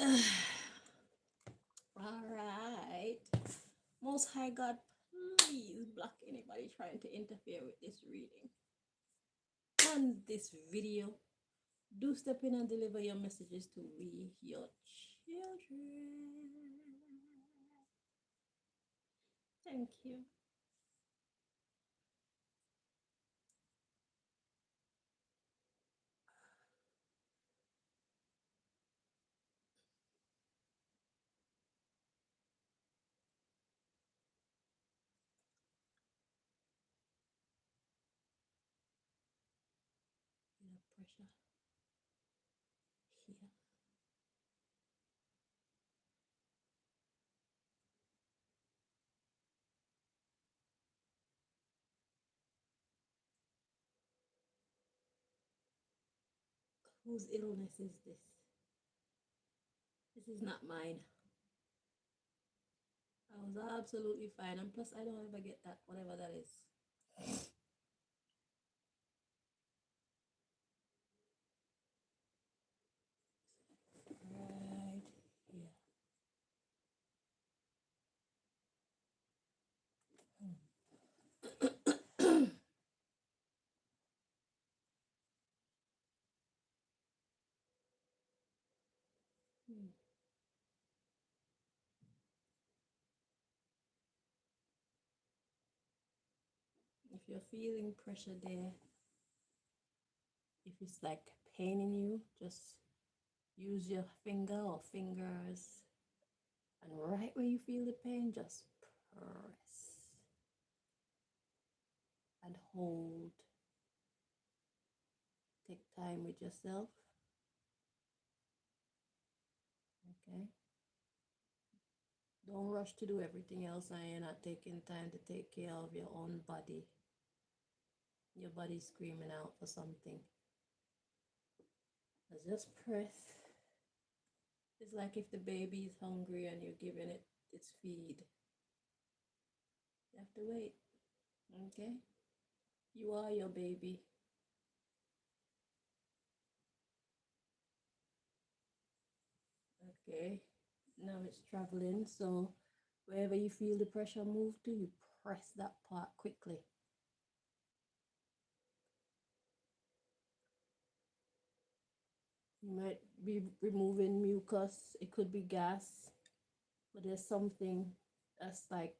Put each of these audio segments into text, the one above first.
All right. Most High God, please block anybody trying to interfere with this reading. On this video, do step in and deliver your messages to we, your children. Thank you. Pressure here. Whose illness is this? This is not mine. I was absolutely fine, and plus I don't ever get that, whatever that is. Right here. If you're feeling pressure there, if it's like paining you, just use your finger or fingers, and right where you feel the pain, just press and hold. Take time with yourself. Okay? Don't rush to do everything else and you're not taking time to take care of your own body. Your body's screaming out for something. Just press. It's like if the baby is hungry and you're giving it its feed. You have to wait. Okay? You are your baby. Okay? Now it's traveling, so wherever you feel the pressure move to, you press that part quickly. You might be removing mucus, it could be gas, but there's something that's like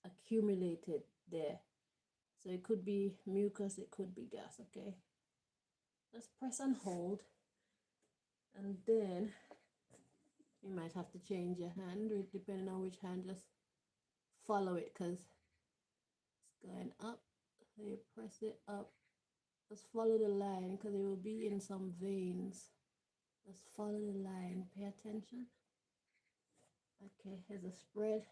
accumulated there. So it could be mucus, it could be gas, okay? Just press and hold, and then you might have to change your hand, depending on which hand. Just follow it because it's going up. So you press it up. Just follow the line because it will be in some veins. Just follow the line. Pay attention. Okay, here's a spread.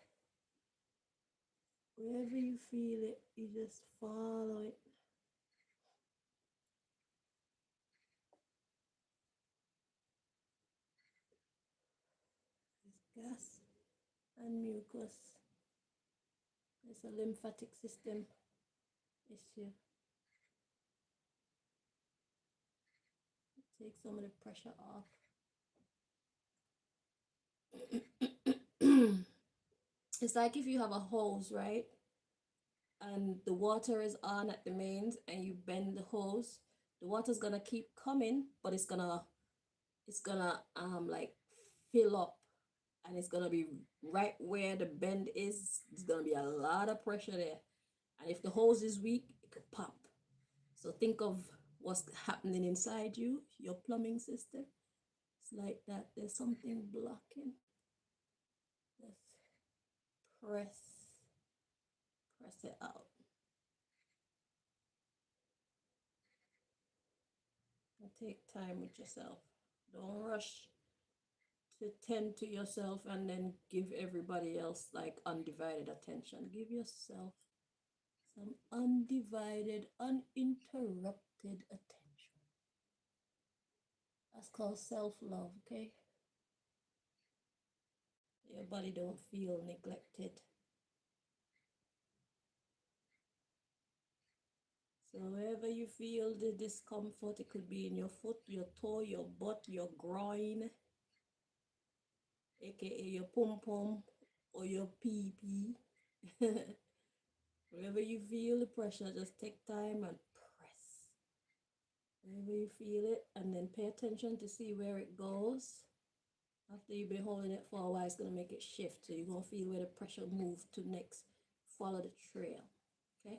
Wherever you feel it, you just follow it. It's gas and mucus. It's a lymphatic system issue. Take some of the pressure off. It's like if you have a hose, right? And the water is on at the mains and you bend the hose, the water's gonna keep coming, but it's gonna like fill up, and it's gonna be right where the bend is. There's gonna be a lot of pressure there. And if the hose is weak, it could pop. So think of what's happening inside you, your plumbing system. It's like that. There's something blocking. Just press it out. And take time with yourself. Don't rush to tend to yourself and then give everybody else like undivided attention. Give yourself some undivided, uninterrupted attention. That's called self-love, okay? Your body don't feel neglected. So wherever you feel the discomfort, it could be in your foot, your toe, your butt, your groin. aka your pom pom or your pee pee. Wherever you feel the pressure, just take time and press. Wherever you feel it, and then pay attention to see where it goes. After you've been holding it for a while, it's going to make it shift. So you're going to feel where the pressure moves to next. Follow the trail. Okay?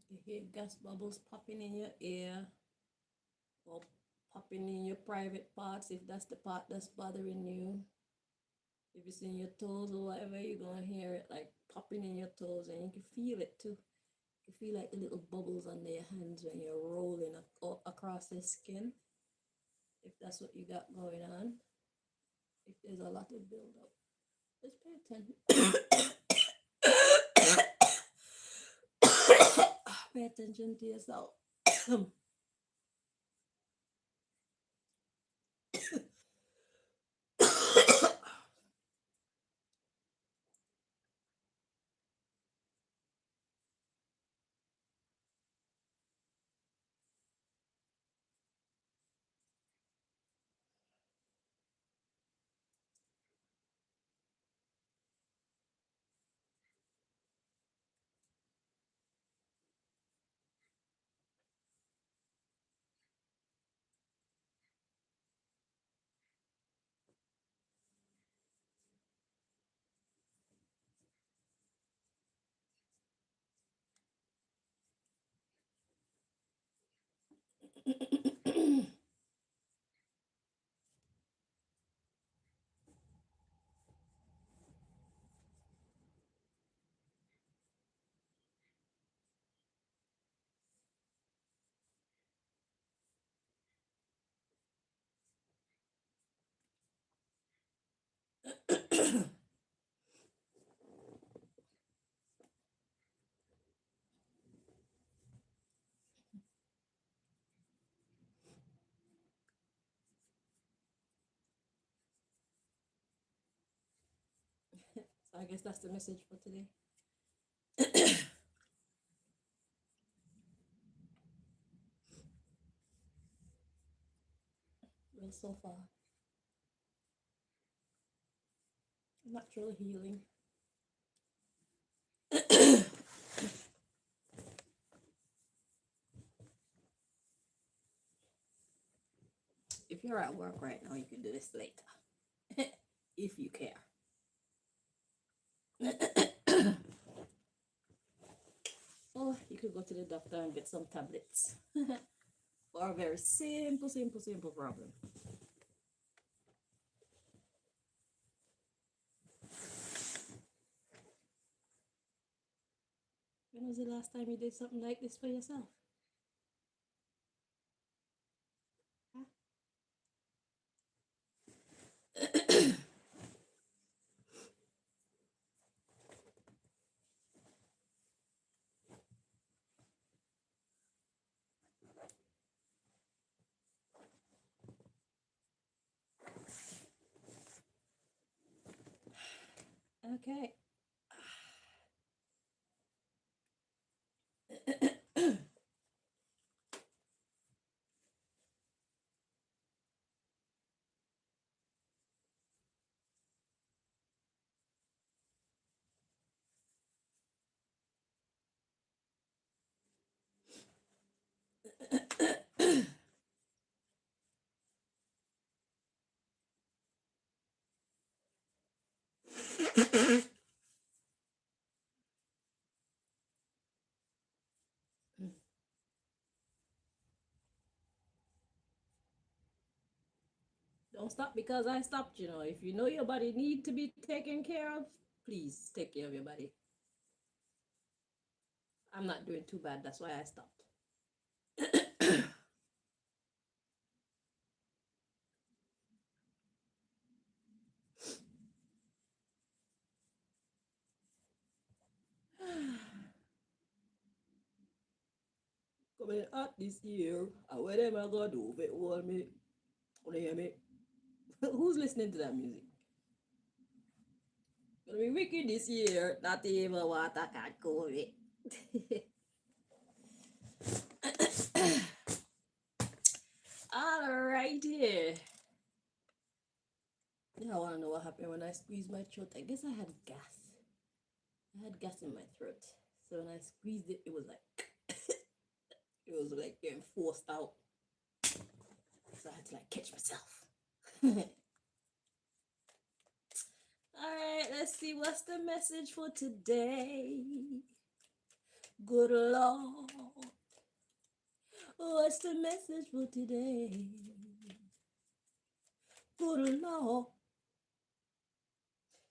You hear gas bubbles popping in your ear or popping in your private parts if that's the part that's bothering you. If it's in your toes or whatever, you're going to hear it like popping in your toes, and you can feel it too. You feel like the little bubbles under your hands when you're rolling across the skin, if that's what you got going on. If there's a lot of buildup, just pay attention. Pay attention to yourself. So I guess that's the message for today. Well, so far, natural healing. If you're at work right now, you can do this later, if you care. Or you could go to the doctor and get some tablets for a very simple problem. When was the last time you did something like this for yourself? Huh? Okay. Don't stop because I stopped, you know. If you know your body need to be taken care of, please take care of your body. I'm not doing too bad, that's why I stopped. coming out this year. And what am I gonna do? If it want me, wanna hear me? Who's listening to that music? Gonna be wicked this year. Not even water can cool it. Alrighty. Yeah, I wanna know what happened when I squeezed my throat. I guess I had gas. I had gas in my throat. So when I squeezed it, it was like it was like getting forced out. So I had to like catch myself. Alright, let's see what's the message for today. Good Lord. What's the message for today? Good Lord.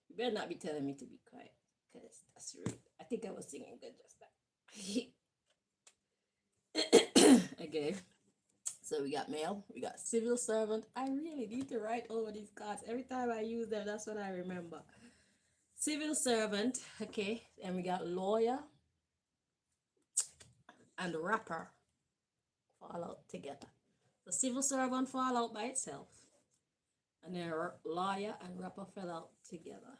You better not be telling me to be quiet, because that's rude. I think I was singing good just now. Okay. So we got male, we got civil servant. I really need to write over these cards. Every time I use them, that's what I remember. Civil servant, okay. And we got lawyer and rapper fall out together. The civil servant fall out by itself. And then lawyer and rapper fell out together.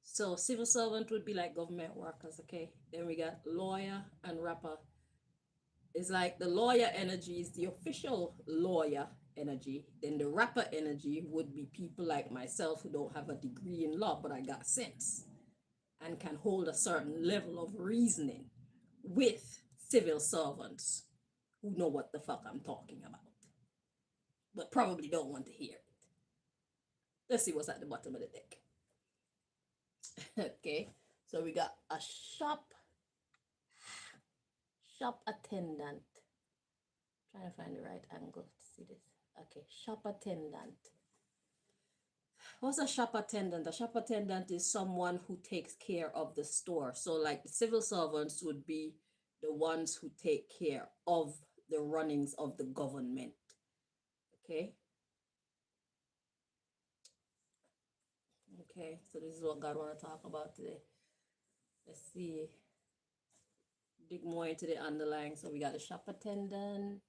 So civil servant would be like government workers, okay. Then we got lawyer and rapper. It's like the lawyer energy is the official lawyer energy. Then the rapper energy would be people like myself who don't have a degree in law, but I got sense and can hold a certain level of reasoning with civil servants who know what the fuck I'm talking about, but probably don't want to hear it. Let's see what's at the bottom of the deck. Okay, so we got a shop attendant. Trying to find the right angle to see this. Okay, shop attendant. What's a shop attendant? A shop attendant is someone who takes care of the store. So like the civil servants would be the ones who take care of the runnings of the government. Okay. Okay, so this is what God want to talk about today. Let's see. Dig more into the underlying. So we got the shop attendant.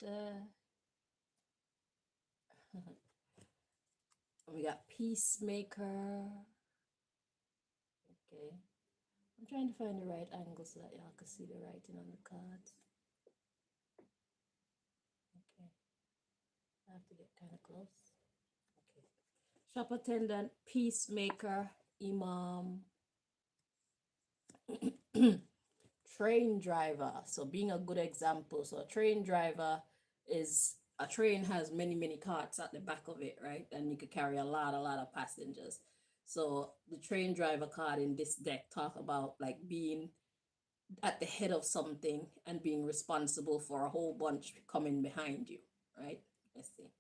We got peacemaker. Okay. I'm trying to find the right angle so that y'all can see the writing on the cards. Okay. I have to get kind of close. Okay. Shop attendant, peacemaker, imam, train driver. So being a good example. So a train driver is, a train has many carts at the back of it, right? And you could carry a lot of passengers. So the train driver card in this deck talk about like being at the head of something and being responsible for a whole bunch coming behind you, right? Let's see.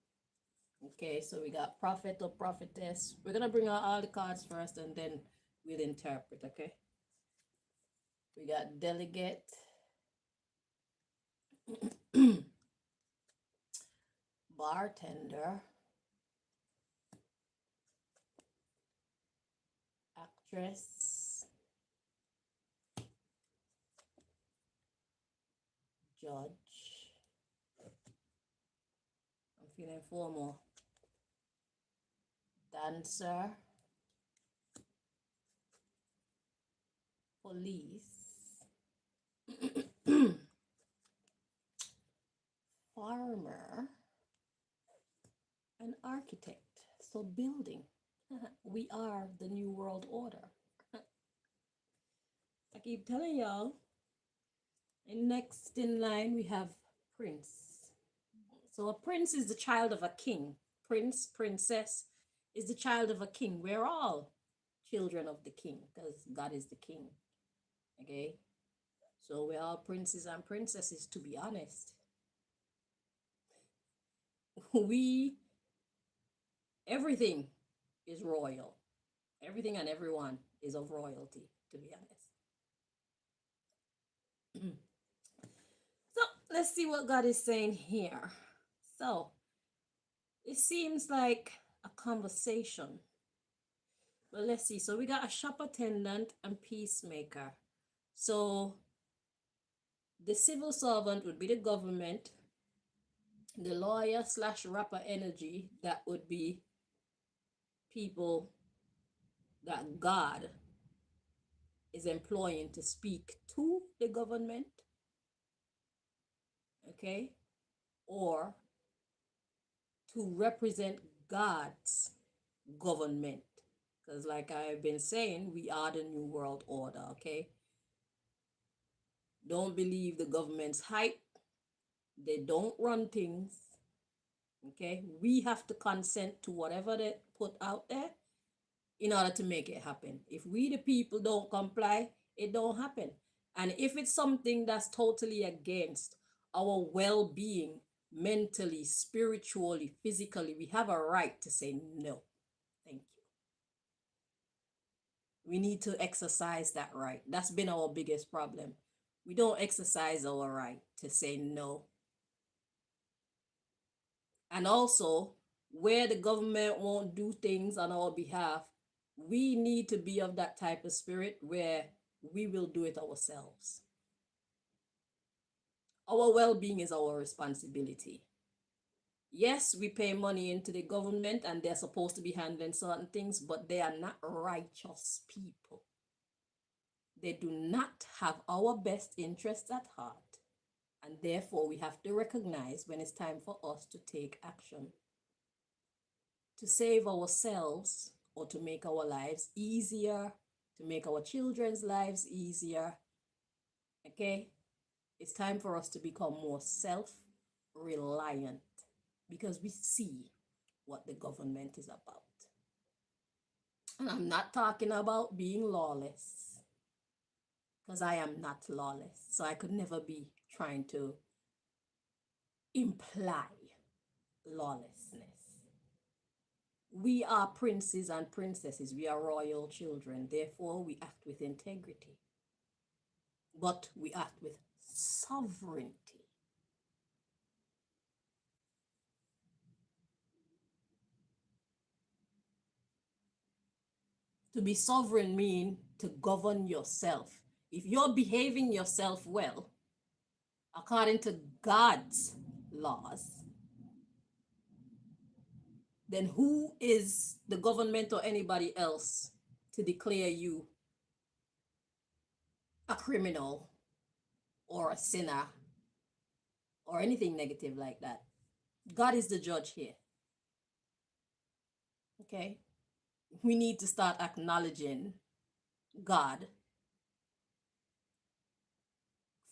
Okay, so we got prophet or prophetess. We're gonna bring out all the cards first and then we'll interpret, okay? We got delegate. Bartender. Actress. Judge. I'm feeling 4 more. Dancer. Police. Farmer. An architect. So building. We are the new world order. I keep telling y'all. And next in line we have prince. So a prince is the child of a king. Prince, princess is the child of a king. We're all children of the king because God is the king. Okay? So we're all princes and princesses, to be honest. Everything is royal. Everything and everyone is of royalty, to be honest. So let's see what God is saying here. So it seems like a conversation. But let's see. So we got a shop attendant and peacemaker. So The civil servant would be the government. The lawyer slash rapper energy, that would be people that God is employing to speak to the government, okay, or to represent God's government. Because, like I've been saying, we are the New World Order, okay? Don't believe the government's hype. They don't run things, okay? We have to consent to whatever they put out there in order to make it happen. If we, the people, don't comply, it don't happen. And if it's something that's totally against our well-being, mentally, spiritually, physically, we have a right to say no. Thank you. We need to exercise that right. That's been our biggest problem. We don't exercise our right to say no. And also, where the government won't do things on our behalf, we need to be of that type of spirit where we will do it ourselves. Our well-being is our responsibility. Yes, we pay money into the government and they're supposed to be handling certain things, but they are not righteous people. They do not have our best interests at heart. And therefore, we have to recognize when it's time for us to take action to save ourselves or to make our lives easier, to make our children's lives easier. Okay? It's time for us to become more self-reliant because we see what the government is about. And I'm not talking about being lawless, because I am not lawless. So I could never be trying to imply lawlessness. We are princes and princesses. We are royal children. Therefore, we act with integrity. But we act with sovereignty. To be sovereign means to govern yourself. If you're behaving yourself well, according to God's laws, then who is the government or anybody else to declare you a criminal or a sinner or anything negative like that? God is the judge here. Okay? We need to start acknowledging God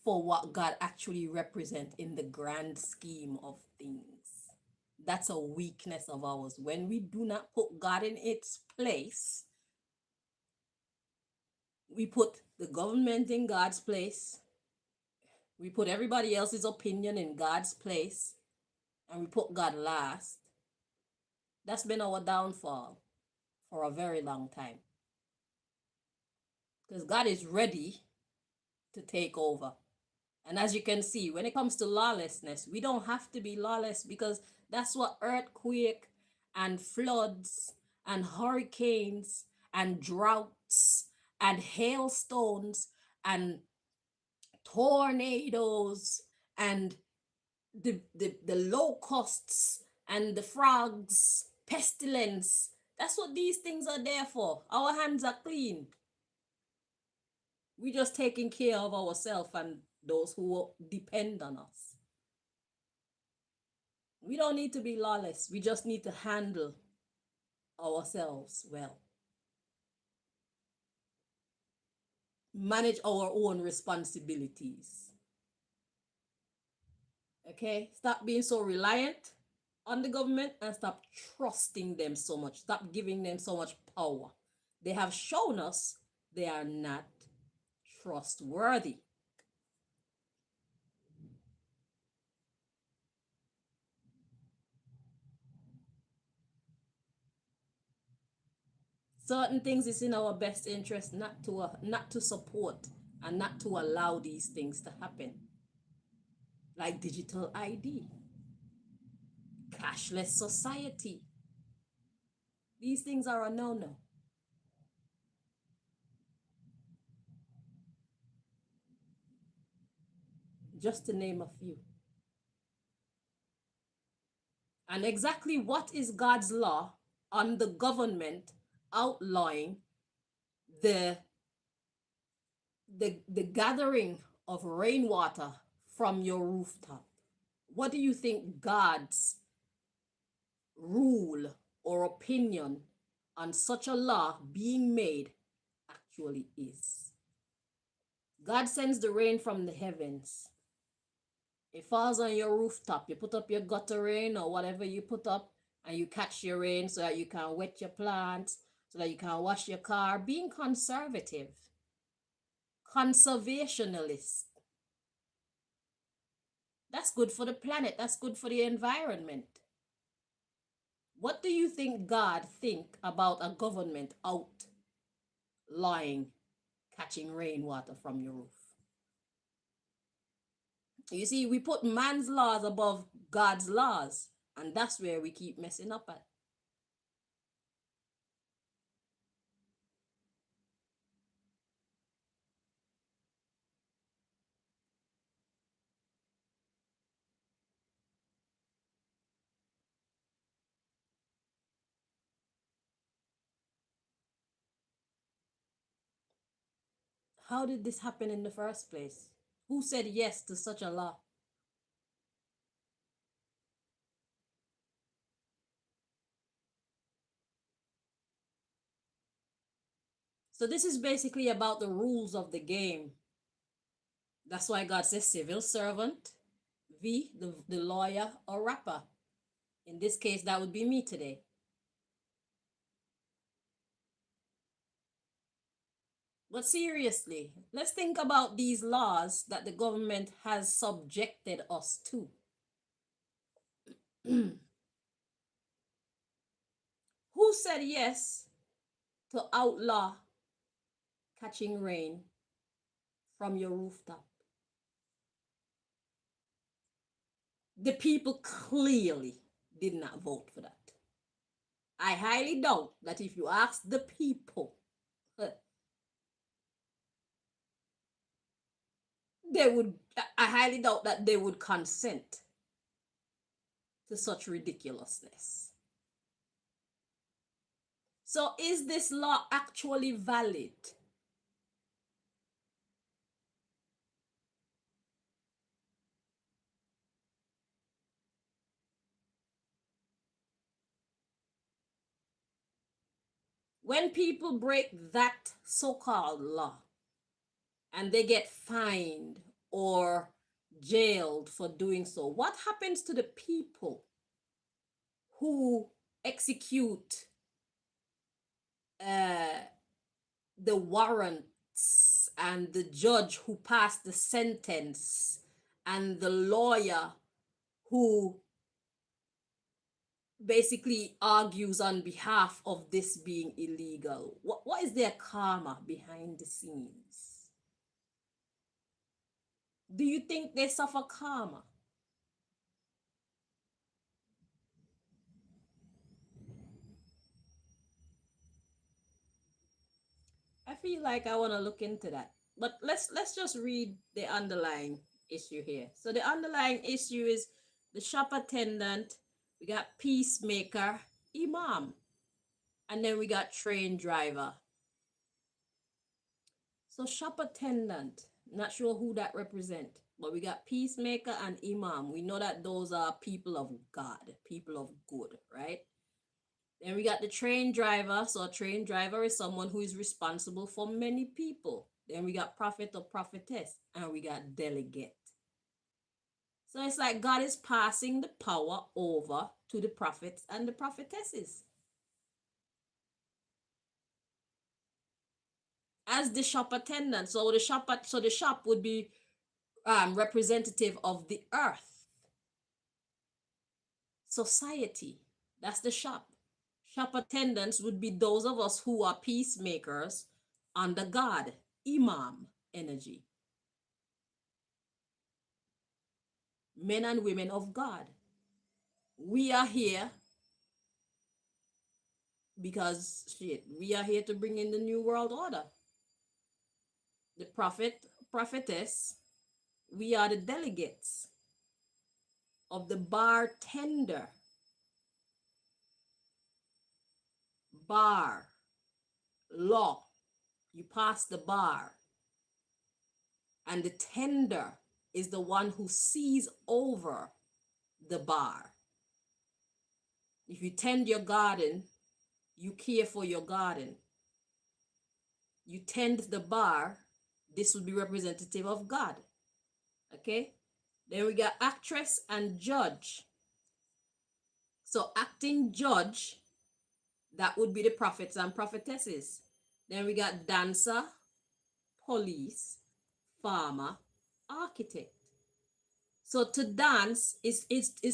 for what God actually represents in the grand scheme of things. That's a weakness of ours. When we do not put God in its place, we put the government in God's place, we put everybody else's opinion in God's place, and we put God last. That's been our downfall for a very long time. Because God is ready to take over. And as you can see, when it comes to lawlessness, we don't have to be lawless, because that's what earthquake and floods and hurricanes and droughts and hailstones and tornadoes and the locusts and the frogs, pestilence, that's what these things are there for. Our hands are clean. We're just taking care of ourselves and those who depend on us. We don't need to be lawless. We just need to handle ourselves well. Manage our own responsibilities. Okay? Stop being so reliant on the government and stop trusting them so much. Stop giving them so much power. They have shown us they are not trustworthy. Certain things is in our best interest not to support and not to allow these things to happen. Like digital ID, cashless society. These things are a no-no. just to name a few. And exactly what is God's law on the government outlawing the the gathering of rainwater from your rooftop? What do you think God's rule or opinion on such a law being made actually is? God sends the rain from the heavens. It falls on your rooftop. You put up your gutter rain or whatever you put up, and you catch your rain so that you can wet your plants, so that you can wash your car. Being conservative, conservationalist. That's good for the planet. That's good for the environment. What do you think God think about a government outlawing catching rainwater from your roof? You see, we put man's laws above God's laws, and that's where we keep messing up at. How did this happen in the first place? Who said yes to such a law? So this is basically about the rules of the game. That's why God says civil servant, the lawyer or rapper. In this case, that would be me today. But seriously, let's think about these laws that the government has subjected us to. Who said yes to outlaw catching rain from your rooftop? The people clearly did not vote for that. I highly doubt that if you ask the people, I highly doubt that they would consent to such ridiculousness. So is this law actually valid? When people break that so-called law and they get fined or jailed for doing so, what happens to the people who execute uh, the warrants and the judge who passed the sentence and the lawyer who basically argues on behalf of this being illegal? What is their karma behind the scenes? Do you think they suffer karma? I feel like I want to look into that. But let's just read the underlying issue here. So the underlying issue is the shop attendant, we got peacemaker, imam, and then we got train driver. So shop attendant, not sure who that represent, but we got peacemaker and imam. We know that those are people of God, people of good, right? Then we got the train driver. So a train driver is someone who is responsible for many people. Then we got prophet or prophetess, and we got delegate. So it's like God is passing the power over to the prophets and the prophetesses as the shop attendant. So the shop would be representative of the earth, society. That's the shop. Shop attendants would be those of us who are peacemakers under God, imam energy. Men and women of God. We are here because we are here to bring in the new world order. The prophet, prophetess, we are the delegates of the bartender. Bar, law. You pass the bar. And the tender is the one who sees over the bar. If you tend your garden, you care for your garden. You tend the bar, this would be representative of God. Okay? Then we got actress and judge. So acting judge, that would be the prophets and prophetesses. Then we got dancer, police, farmer, architect. So to dance is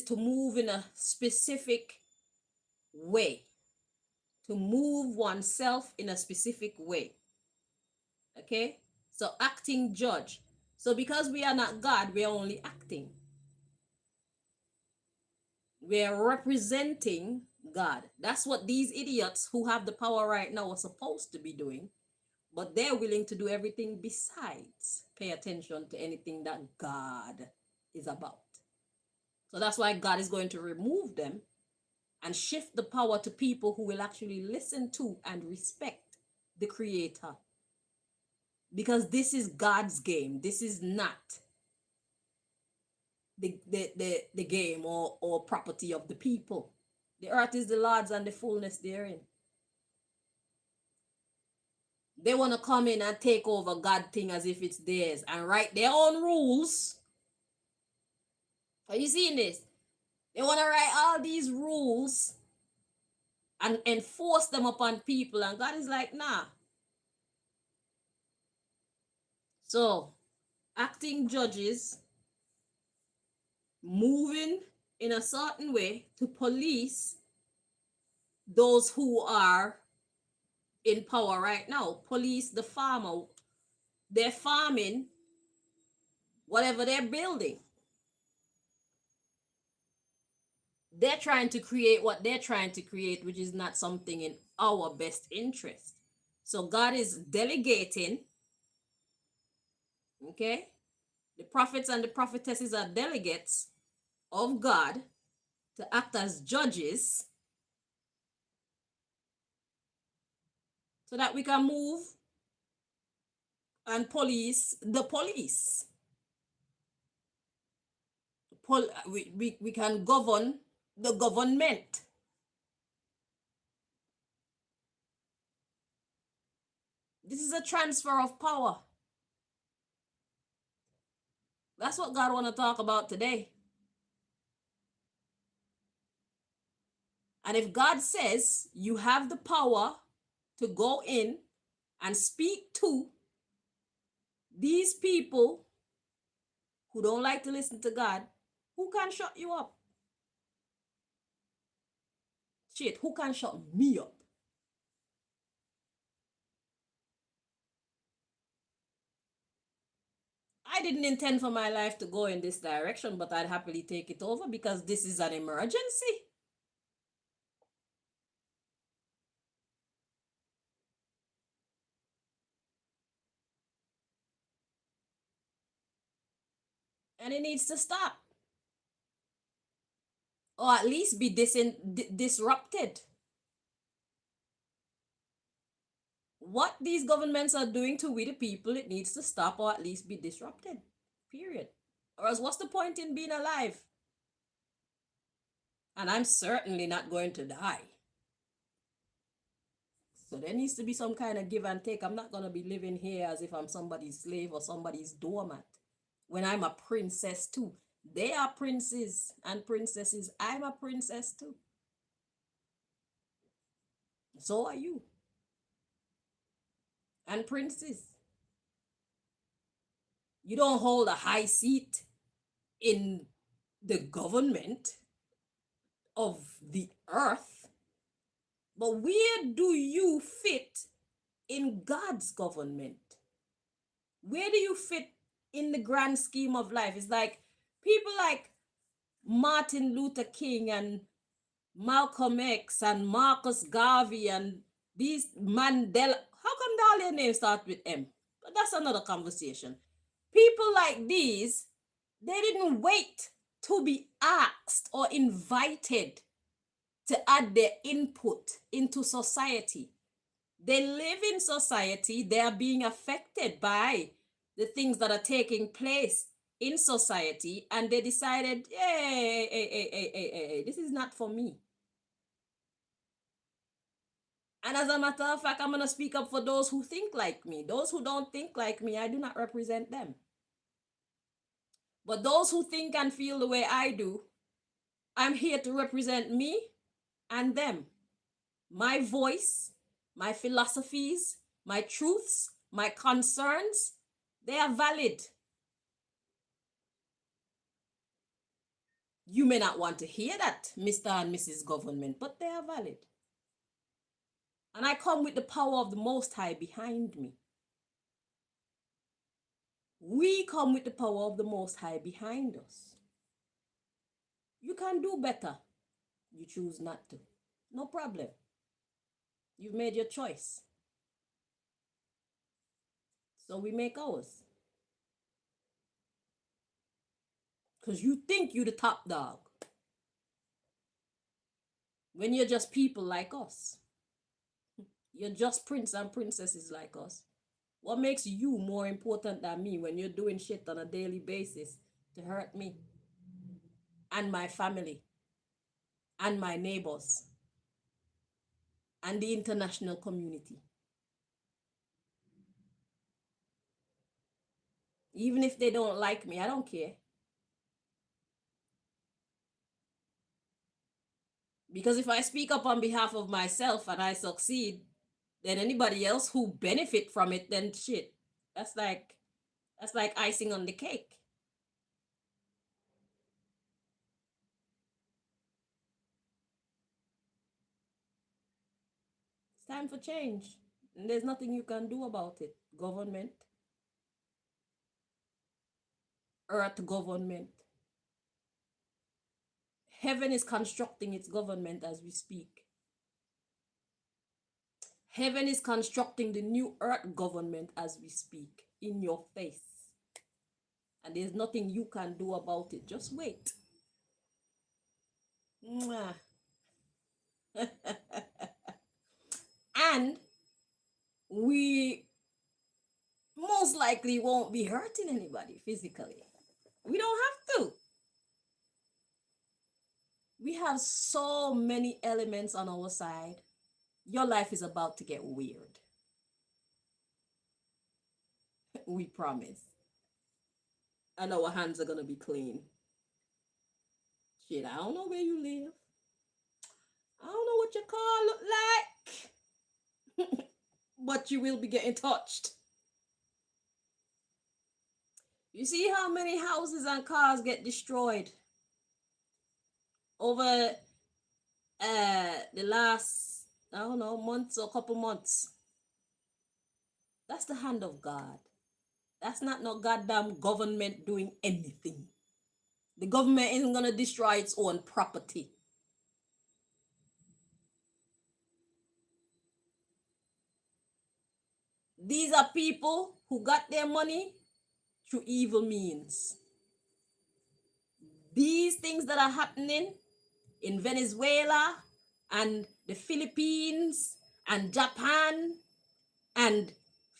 to move in a specific way. To move oneself in a specific way. Okay? So acting judge. So because we are not God, we are only acting. We are representing God. That's what these idiots who have the power right now are supposed to be doing. But they're willing to do everything besides pay attention to anything that God is about. So that's why God is going to remove them and shift the power to people who will actually listen to and respect the Creator. Because this is God's game. This is not the game or property of the people. The earth is the Lord's and the fullness therein. They want to come in and take over God thing as if it's theirs and write their own rules. Are you seeing this? They want to write all these rules and enforce them upon people. And God is like, nah. So, acting judges, moving in a certain way to police those who are in power right now. Police the farmer. They're farming whatever they're building. They're trying to create what they're trying to create, which is not something in our best interest. So God is delegating, okay? The prophets and the prophetesses are delegates of God to act as judges so that we can move and police the police. We can govern the government. This is a transfer of power. That's what God want to talk about today. And if God says you have the power to go in and speak to these people who don't like to listen to God, who can shut you up? Shit, who can shut me up? I didn't intend for my life to go in this direction, but I'd happily take it over because this is an emergency. And it needs to stop. Or at least be disrupted. What these governments are doing to we the people, it needs to stop or at least be disrupted. Period. Or else what's the point in being alive? And I'm certainly not going to die. So there needs to be some kind of give and take. I'm not going to be living here as if I'm somebody's slave or somebody's doormat when I'm a princess too. They are princes and princesses. I'm a princess too. So are you. And princes. You don't hold a high seat in the government of the earth. But where do you fit in God's government? Where do you fit in the grand scheme of life? It's like people like Martin Luther King and Malcolm X and Marcus Garvey and these Mandela. How come all their names start with M? But that's another conversation. People like these, they didn't wait to be asked or invited to add their input into society. They live in society, they are being affected by the things that are taking place in society, and they decided, hey, this is not for me. And as a matter of fact, I'm going to speak up for those who think like me. Those who don't think like me, I do not represent them. But those who think and feel the way I do, I'm here to represent me and them. My voice, my philosophies, my truths, my concerns, they are valid. You may not want to hear that, Mr. and Mrs. Government, but they are valid. And I come with the power of the Most High behind me. We come with the power of the Most High behind us. You can do better. You choose not to. No problem. You've made your choice. So we make ours. Because you think you're the top dog. When you're just people like us. You're just prince and princesses like us. What makes you more important than me when you're doing shit on a daily basis to hurt me and my family and my neighbors and the international community? Even if they don't like me, I don't care. Because if I speak up on behalf of myself and I succeed, then anybody else who benefit from it, then shit. That's like icing on the cake. It's time for change. And there's nothing you can do about it. Government. Earth government. Heaven is constructing its government as we speak. Heaven is constructing the new earth government as we speak, in your face. And there's nothing you can do about it. Just wait. And we most likely won't be hurting anybody physically. We don't have to. We have so many elements on our side. Your life is about to get weird. We promise. And our hands are going to be clean. Shit, I don't know where you live. I don't know what your car look like. But you will be getting touched. You see how many houses and cars get destroyed over the last, I don't know, months or couple months? That's the hand of God. That's not no goddamn government doing anything. The government isn't going to destroy its own property. These are people who got their money through evil means. These things that are happening in Venezuela and the Philippines and Japan and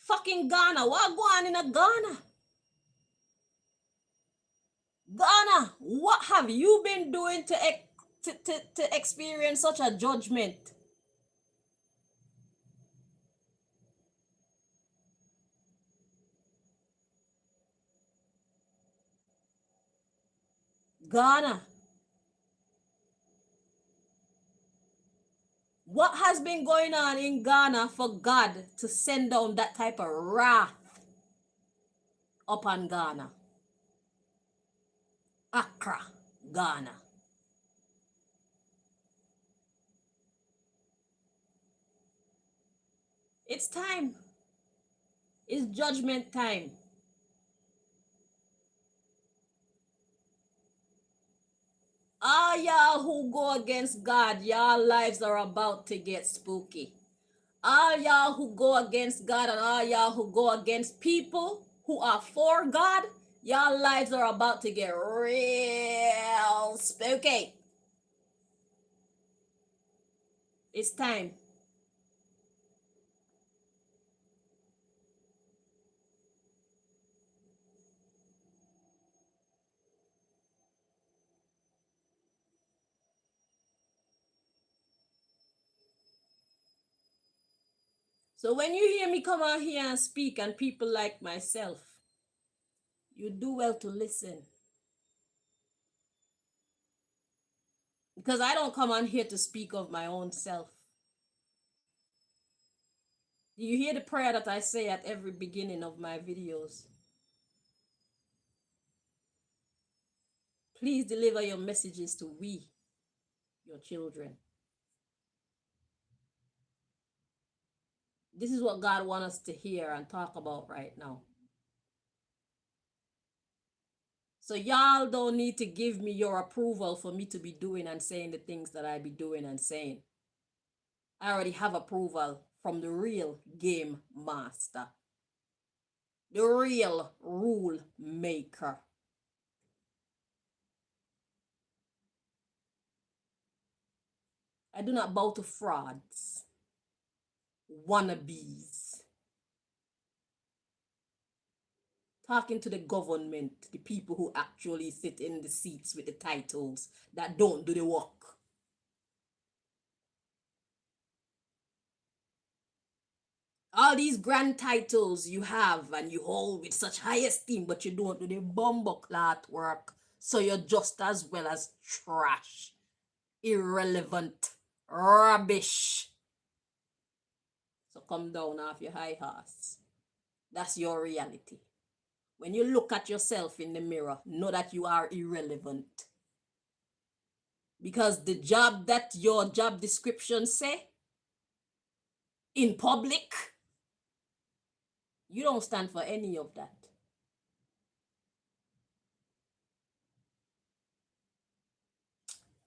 fucking Ghana. What going on in Ghana? Ghana, what have you been doing to experience such a judgment? Ghana. What has been going on in Ghana for God to send down that type of wrath upon Ghana? Accra, Ghana. It's time. It's judgment time. All y'all who go against God, y'all lives are about to get spooky. All y'all who go against God and all y'all who go against people, who are for God, y'all lives are about to get real spooky. It's time. So when you hear me come out here and speak, and people like myself, you do well to listen. Because I don't come on here to speak of my own self. Do you hear the prayer that I say at every beginning of my videos? Please deliver your messages to we, your children. This is what God wants us to hear and talk about right now. So y'all don't need to give me your approval for me to be doing and saying the things that I be doing and saying. I already have approval from the real game master, the real rule maker. I do not bow to frauds, wannabes, talking to the government, the people who actually sit in the seats with the titles that don't do the work. All these grand titles you have and you hold with such high esteem, but you don't do the bumbleclot work. So you're just as well as trash, irrelevant, rubbish. So come down off your high horse. That's your reality. When you look at yourself in the mirror, know that you are irrelevant. Because the job that your job description say in public, you don't stand for any of that.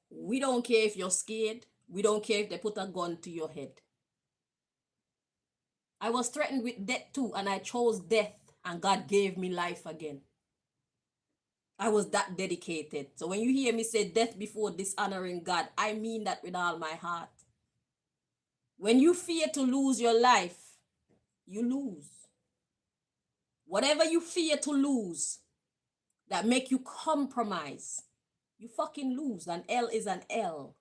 We don't care if you're scared. We don't care if they put a gun to your head. I was threatened with death too, and I chose death, and God gave me life again. I was that dedicated. So when you hear me say death before dishonoring God, I mean that with all my heart. When you fear to lose your life, you lose. Whatever you fear to lose that make you compromise, you fucking lose. An L is an L.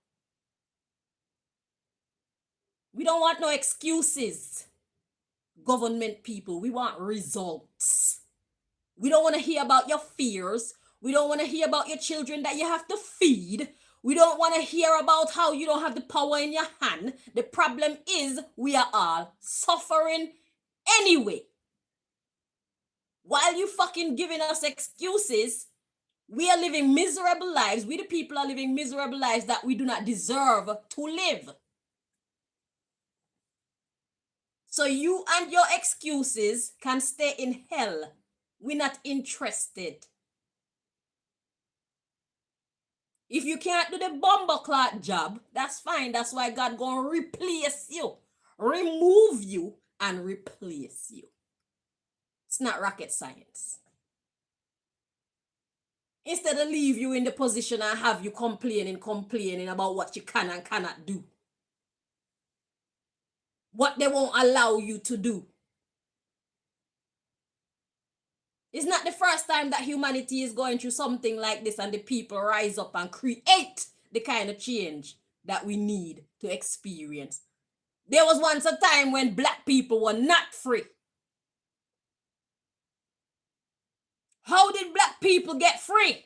We don't want no excuses, government people. We want results. We don't want to hear about your fears. We don't want to hear about your children that you have to feed. We don't want to hear about how you don't have the power in your hand. The problem is we are all suffering anyway. While you fucking giving us excuses, we are living miserable lives. We the people are living miserable lives that we do not deserve to live. So you and your excuses can stay in hell. We're not interested. If you can't do the bumbleclot job, that's fine. That's why God gonna replace you, remove you, and replace you. It's not rocket science. Instead of leave you in the position and have you complaining about what you can and cannot do, what they won't allow you to do. It's not the first time that humanity is going through something like this and the people rise up and create the kind of change that we need to experience. There was once a time when black people were not free. How did black people get free?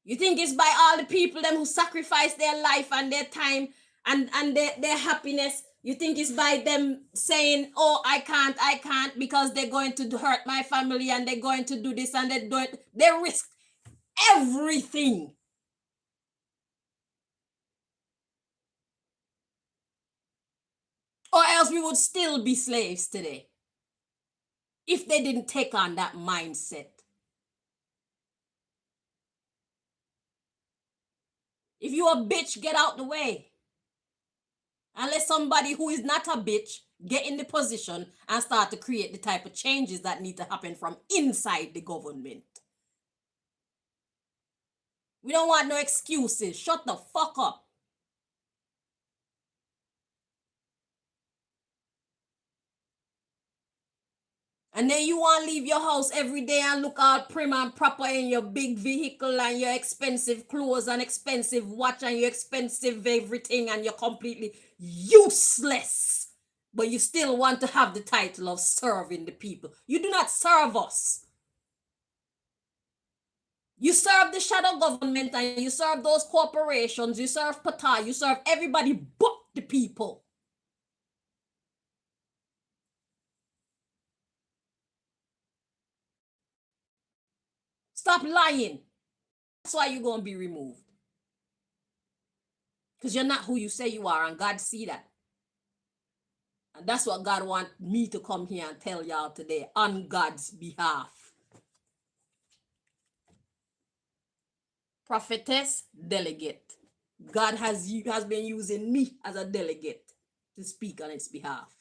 You think it's by all the people them who sacrifice their life and their time and their happiness? You think it's by them saying, oh, I can't because they're going to hurt my family and they're going to do this and they risk everything. Or else we would still be slaves today if they didn't take on that mindset. If you a bitch, get out the way. Unless somebody who is not a bitch get in the position and start to create the type of changes that need to happen from inside the government. We don't want no excuses. Shut the fuck up. And then you want to leave your house every day and look all prim and proper in your big vehicle and your expensive clothes and expensive watch and your expensive everything, and you're completely useless. But you still want to have the title of serving the people. You do not serve us. You serve the shadow government and you serve those corporations. You serve PATA. You serve everybody but the people. Stop lying. That's why you're going to be removed. Because you're not who you say you are, and God see that. And that's what God wants me to come here and tell y'all today on God's behalf. Prophetess, delegate. God has been using me as a delegate to speak on its behalf.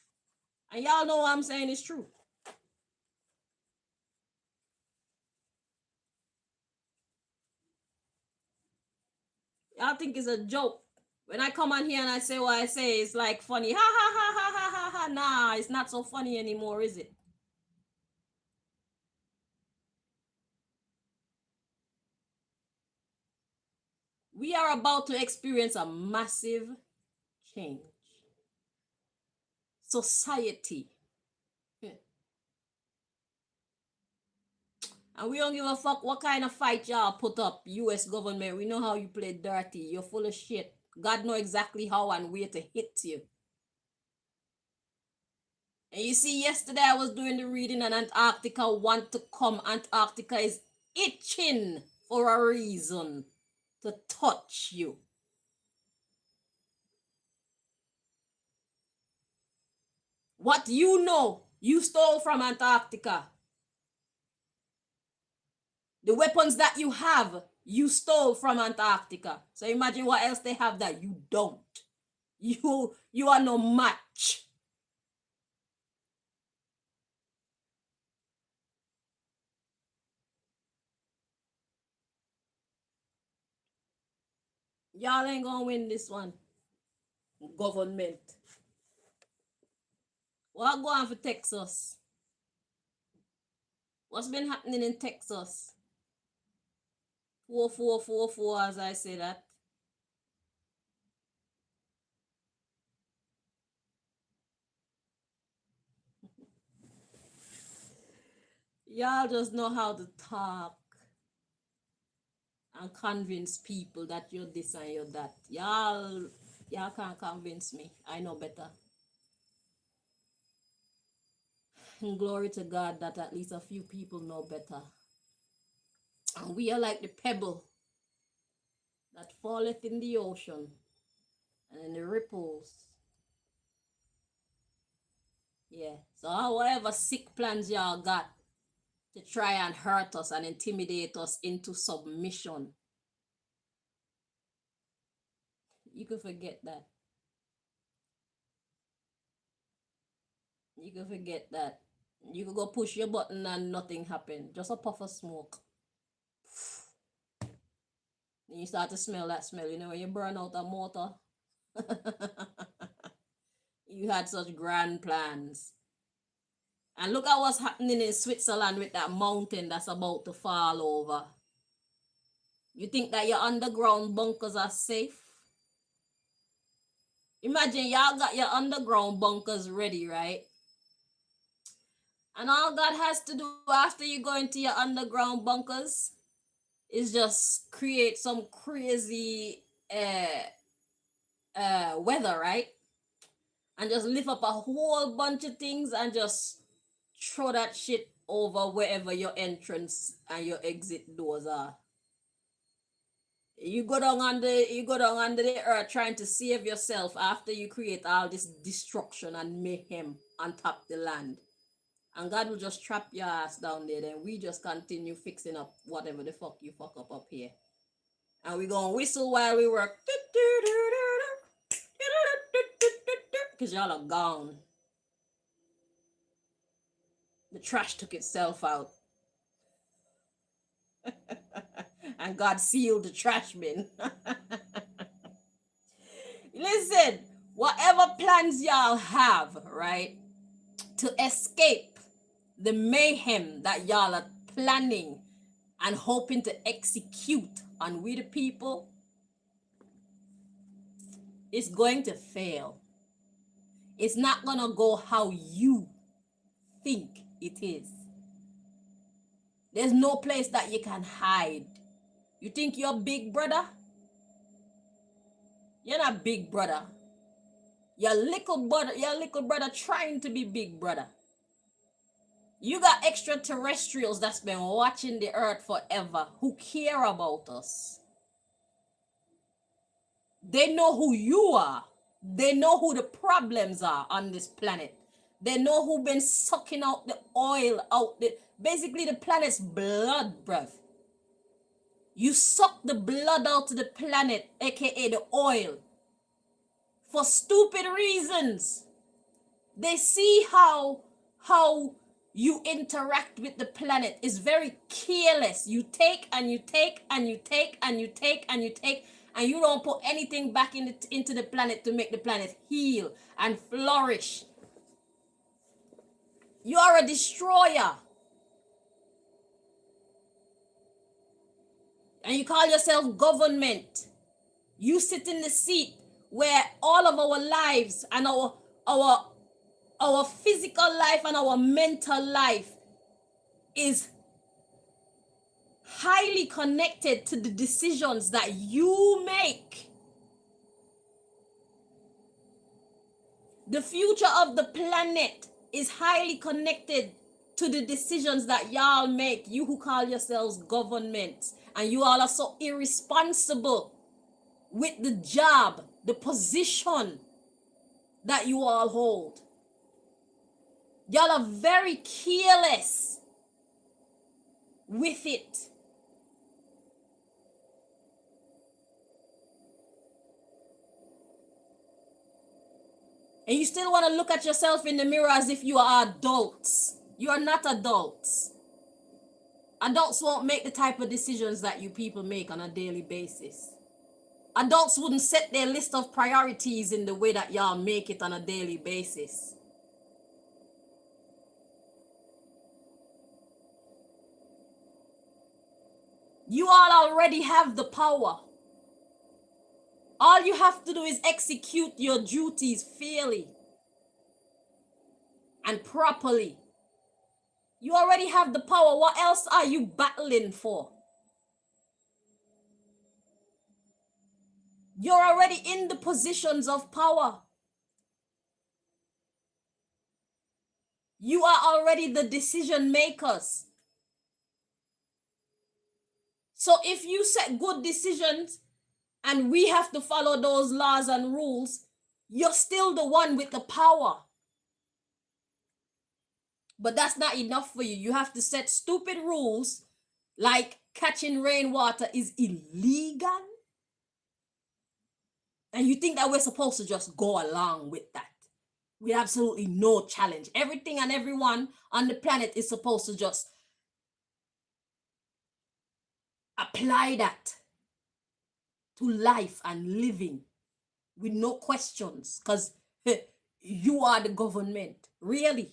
And y'all know what I'm saying is true. Y'all think it's a joke. When I come on here and I say what I say, it's like funny. Ha ha ha ha ha ha ha. Nah, it's not so funny anymore, is it? We are about to experience a massive change. Society. And we don't give a fuck what kind of fight y'all put up, US government. We know how you play dirty. You're full of shit. God know exactly how and where to hit you. And you see, yesterday I was doing the reading and Antarctica want to come. Antarctica is itching for a reason to touch you. What you stole from Antarctica. The weapons that you have, you stole from Antarctica. So imagine what else they have that you don't. You are no match. Y'all ain't gonna win this one. Government. What go on for Texas? What's been happening in Texas? 4444, as I say that. Y'all just know how to talk and convince people that you're this and you're that. Y'all can't convince me. I know better. And glory to God that at least a few people know better. And we are like the pebble that falleth in the ocean and in the ripples. Yeah. So whatever sick plans y'all got to try and hurt us and intimidate us into submission, you can forget that. You can forget that. You could go push your button and nothing happened. Just a puff of smoke. And you start to smell that smell. You know when you burn out a motor? You had such grand plans. And look at what's happening in Switzerland with that mountain that's about to fall over. You think that your underground bunkers are safe? Imagine y'all got your underground bunkers ready, right? And all God has to do after you go into your underground bunkers is just create some crazy weather, right? And just lift up a whole bunch of things and just throw that shit over wherever your entrance and your exit doors are. You go down under the earth trying to save yourself after you create all this destruction and mayhem on top the land. And God will just trap your ass down there. Then we just continue fixing up whatever the fuck you fuck up here. And we gonna whistle while we work. Because y'all are gone. The trash took itself out. And God sealed the trash bin. Listen, whatever plans y'all have, right, to escape the mayhem that y'all are planning and hoping to execute on we the people, it's going to fail. It's not gonna go how you think it is. There's no place that you can hide. You think you're big brother? You're not big brother. Your little brother trying to be big brother. You got extraterrestrials that's been watching the earth forever who care about us. They know who you are. They know who the problems are on this planet. They know who been sucking out the oil out the basically the planet's blood, bruv. You suck the blood out of the planet, aka the oil, for stupid reasons. They see how you interact with the planet is very careless. You take and you take and you take and you take and you take, and you don't put anything back into the planet to make the planet heal and flourish. You are a destroyer. And you call yourself government. You sit in the seat where all of our lives and our physical life and our mental life is highly connected to the decisions that you make. The future of the planet is highly connected to the decisions that y'all make, you who call yourselves government. And you all are so irresponsible with the job, the position that you all hold. Y'all are very careless with it. And you still want to look at yourself in the mirror as if you are adults. You are not adults. Adults won't make the type of decisions that you people make on a daily basis. Adults wouldn't set their list of priorities in the way that y'all make it on a daily basis. You all already have the power. All you have to do is execute your duties fairly and properly. You already have the power. What else are you battling for? You're already in the positions of power. You are already the decision makers. So if you set good decisions and we have to follow those laws and rules, you're still the one with the power. But that's not enough for you. You have to set stupid rules like catching rainwater is illegal. And you think that we're supposed to just go along with that with absolutely no challenge. Everything and everyone on the planet is supposed to just apply that to life and living with no questions, because you are the government. Really?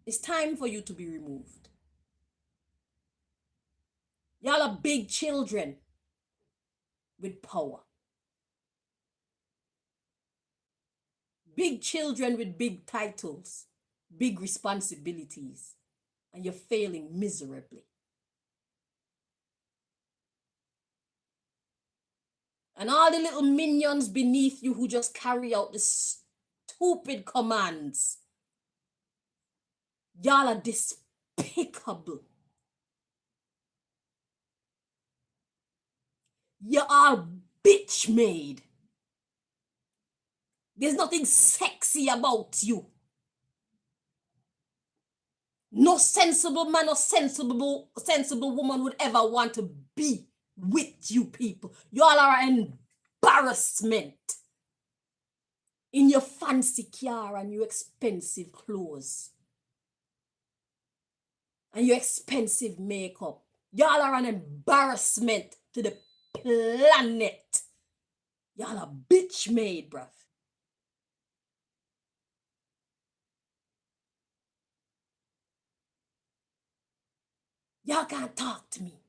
It's time for you to be removed. Y'all are big children with power. Big children with big titles, big responsibilities, and you're failing miserably. And all the little minions beneath you who just carry out the stupid commands. Y'all are despicable. You are bitch made. There's nothing sexy about you. No sensible man or sensible woman would ever want to be with you people. Y'all are an embarrassment. in your fancy car and your expensive clothes and your expensive makeup. Y'all are an embarrassment to the planet. Y'all are bitch made, bruv. Y'all can't talk to me.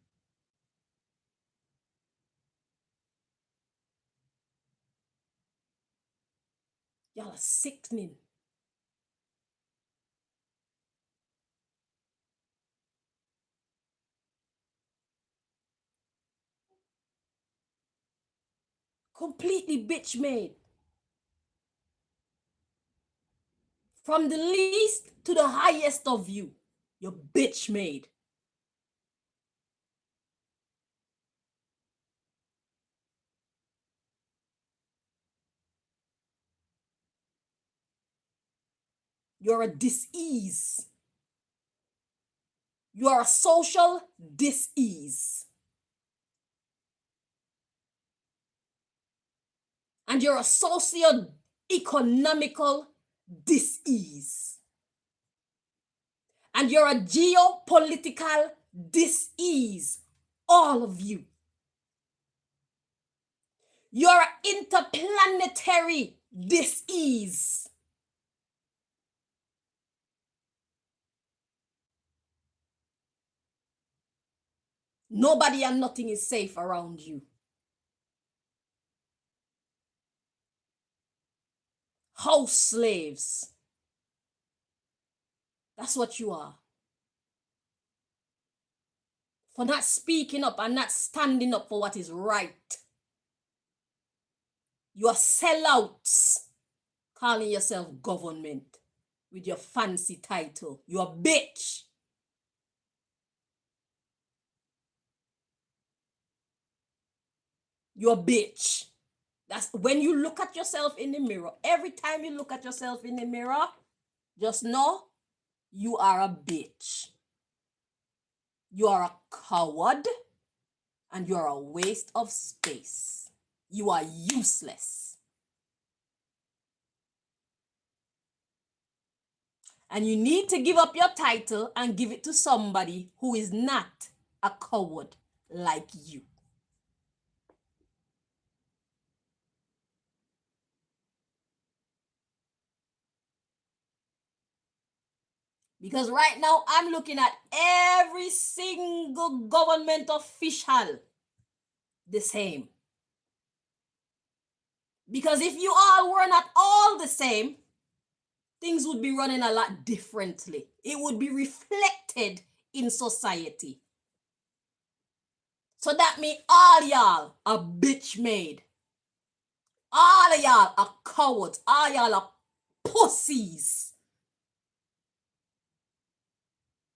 Y'all are sickening. Completely bitch made. From the least to the highest of you, you're bitch made. You're a dis-ease. You are a social dis-ease. And you're a socio-economical dis-ease. And you're a geopolitical dis-ease. All of you. You're an interplanetary dis-ease. Nobody and nothing is safe around you. House slaves. That's what you are. For not speaking up and not standing up for what is right. You are sellouts calling yourself government with your fancy title. You are bitch. You're a bitch. That's when you look at yourself in the mirror. Every time you look at yourself in the mirror, just know you are a bitch. You are a coward and you are a waste of space. You are useless. And you need to give up your title and give it to somebody who is not a coward like you. Because right now, I'm looking at every single government official the same. Because if you all were not all the same, things would be running a lot differently. It would be reflected in society. So that means all y'all are bitch made. All of y'all are cowards. All y'all are pussies.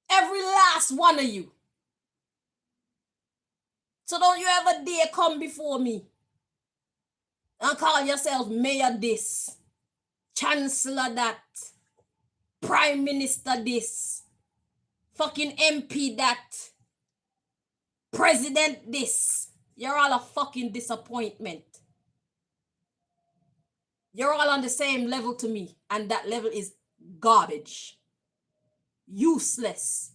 Every last one of you. So don't you ever dare come before me and call yourself mayor this, chancellor that, prime minister this, fucking MP that, president this. You're all a fucking disappointment. You're all on the same level to me, and that level is garbage. Useless.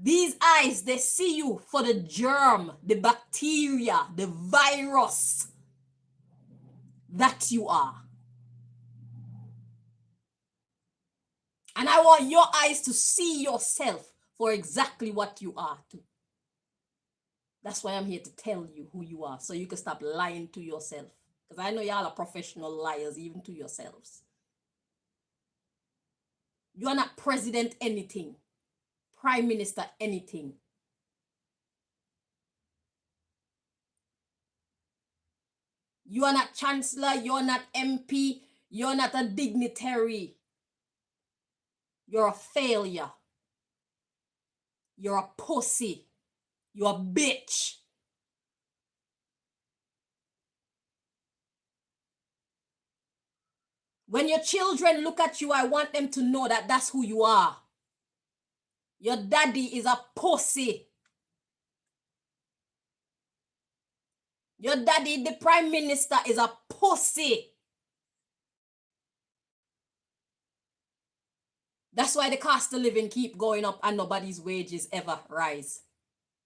These eyes, they see you for the germ, the bacteria, the virus that you are. And I want your eyes to see yourself for exactly what you are too. That's why I'm here to tell you who you are, so you can stop lying to yourself. Because I know y'all are professional liars, even to yourselves. You are not president anything, prime minister anything. You are not chancellor, you're not MP, you're not a dignitary. You're a failure. You're a pussy. You're a bitch. When your children look at you, I want them to know that that's who you are. Your daddy is a pussy. Your daddy, the prime minister, is a pussy. That's why the cost of living keep going up and nobody's wages ever rise.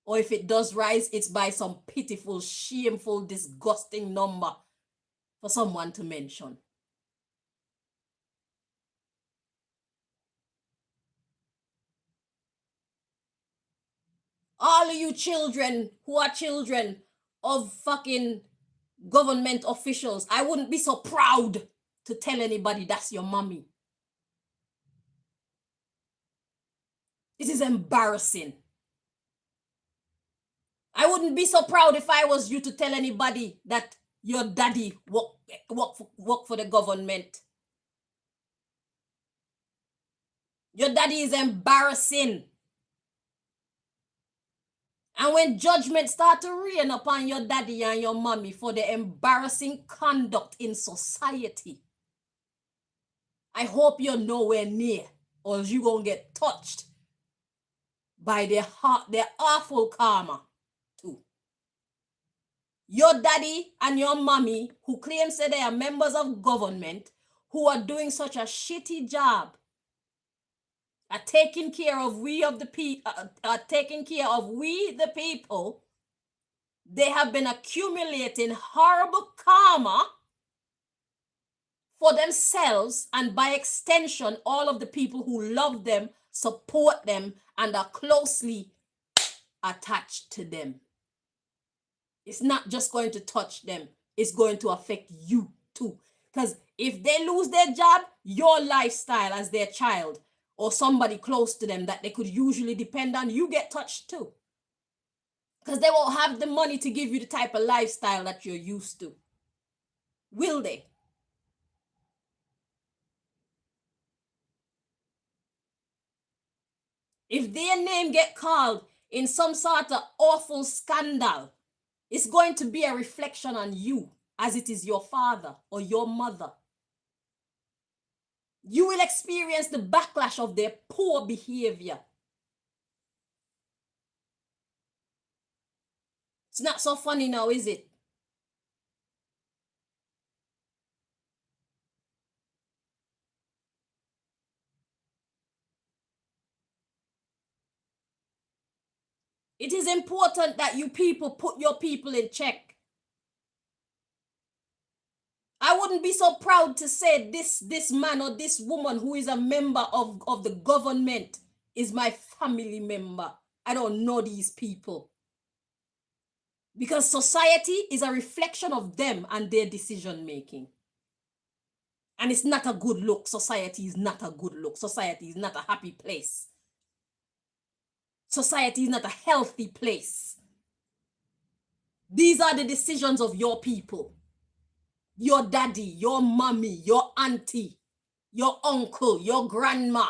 Or if it does rise, it's by some pitiful, shameful, disgusting number for someone to mention. All of you children who are children of fucking government officials, I wouldn't be so proud to tell anybody that's your mommy. It is embarrassing. I wouldn't be so proud if I was you to tell anybody that your daddy work for the government. Your daddy is embarrassing. And when judgment start to rain upon your daddy and your mommy for the embarrassing conduct in society, I hope you're nowhere near, or you gonna get touched by their awful karma too. Your daddy and your mommy, who claims that they are members of government, who are doing such a shitty job at taking care of we the people, they have been accumulating horrible karma for themselves and by extension all of the people who love them, support them, and are closely attached to them. It's not just going to touch them, it's going to affect you too. Because if they lose their job, your lifestyle as their child or somebody close to them that they could usually depend on, you get touched too. Because they won't have the money to give you the type of lifestyle that you're used to. Will they? If their name get called in some sort of awful scandal, it's going to be a reflection on you as it is your father or your mother. You will experience the backlash of their poor behavior. It's not so funny now, is it? It is important that you people put your people in check. I wouldn't be so proud to say this man or this woman who is a member of the government is my family member. I don't know these people. Because society is a reflection of them and their decision making. And it's not a good look. Society is not a good look. Society is not a happy place. Society is not a healthy place. These are the decisions of your people. Your daddy, your mommy, your auntie, your uncle, your grandma,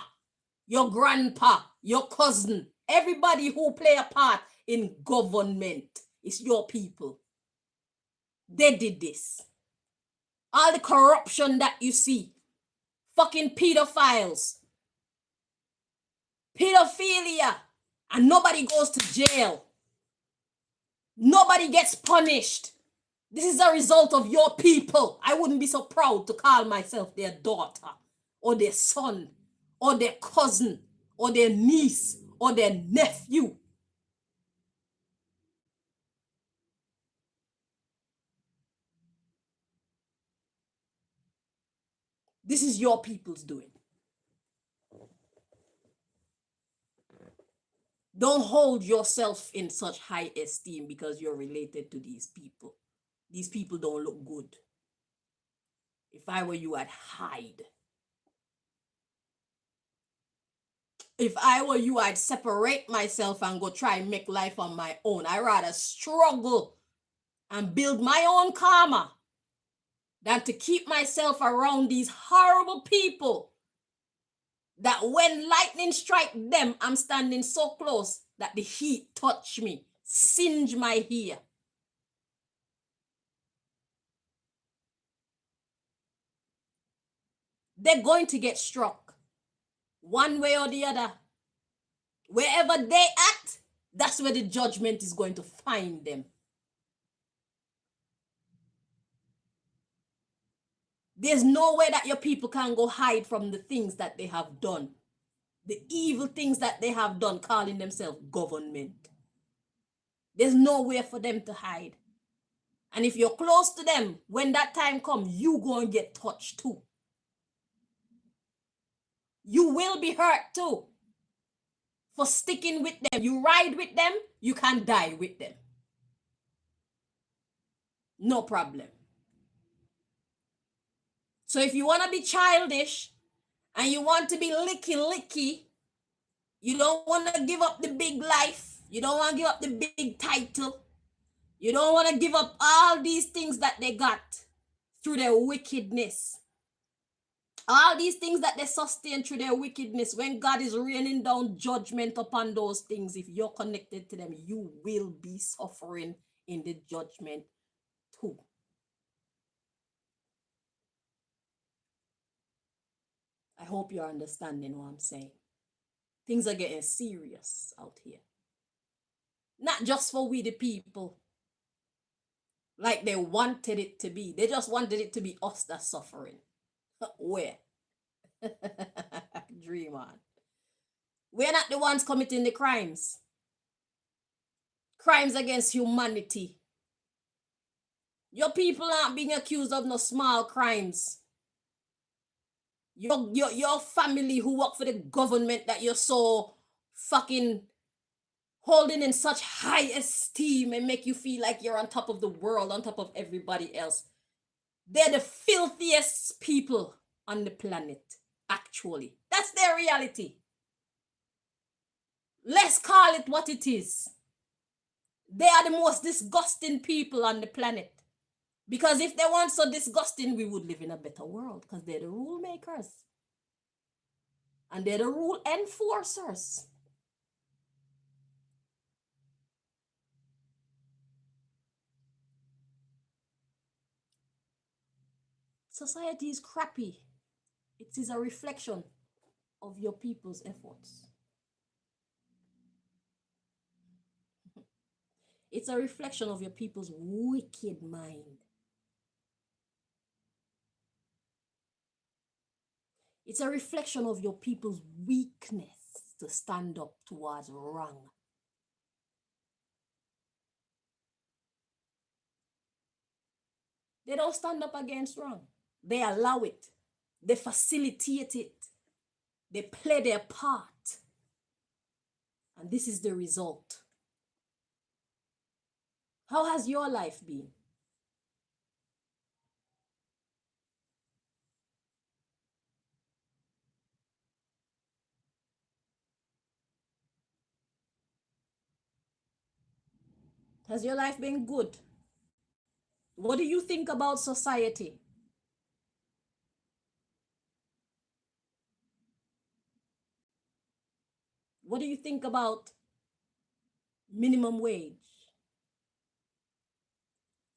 your grandpa, your cousin, everybody who play a part in government is your people. They did this. All the corruption that you see, fucking pedophiles, pedophilia, and nobody goes to jail. Nobody gets punished. This is a result of your people. I wouldn't be so proud to call myself their daughter or their son or their cousin or their niece or their nephew. This is your people's doing. Don't hold yourself in such high esteem because you're related to these people. These people don't look good. If I were you, I'd hide. If I were you, I'd separate myself and go try and make life on my own. I'd rather struggle and build my own karma than to keep myself around these horrible people that when lightning strike them, I'm standing so close that the heat touch me, singe my hair. They're going to get struck one way or the other. Wherever they act, that's where the judgment is going to find them. There's no way that your people can go hide from the things that they have done. The evil things that they have done, calling themselves government. There's nowhere for them to hide. And if you're close to them, when that time comes, you go and get touched too. You will be hurt too for sticking with them. You ride with them, you can die with them. No problem. So if you want to be childish and you want to be licky, you don't want to give up the big life, you don't want to give up the big title, you don't want to give up all these things that they got through their wickedness. All these things that they sustain through their wickedness, when God is raining down judgment upon those things, if you're connected to them, you will be suffering in the judgment too. I hope you're understanding what I'm saying. Things are getting serious out here. Not just for we the people, like they wanted it to be. They just wanted it to be us that's suffering. Where? Dream on. We're not the ones committing the crimes. Crimes against humanity. Your people aren't being accused of no small crimes. Your family who work for the government that you're so fucking holding in such high esteem and make you feel like you're on top of the world, on top of everybody else. They're the filthiest people on the planet, actually. That's their reality. Let's call it what it is. They are the most disgusting people on the planet. Because if they weren't so disgusting, we would live in a better world, because they're the rule makers. And they're the rule enforcers. Society is crappy. It is a reflection of your people's efforts. It's a reflection of your people's wicked mind. It's a reflection of your people's weakness to stand up towards wrong. They don't stand up against wrong. They allow it. They facilitate it. They play their part. And this is the result. How has your life been? Has your life been good? What do you think about society? What do you think about minimum wage?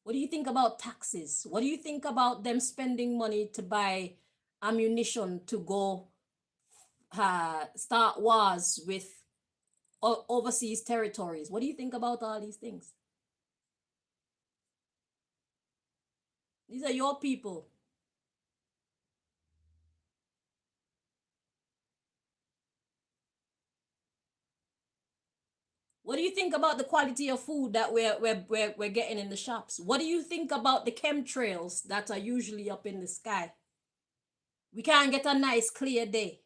What do you think about taxes? What do you think about them spending money to buy ammunition to go start wars with overseas territories? What do you think about all these things? These are your people. What do you think about the quality of food that we're getting in the shops? What do you think about the chemtrails that are usually up in the sky? We can't get a nice clear day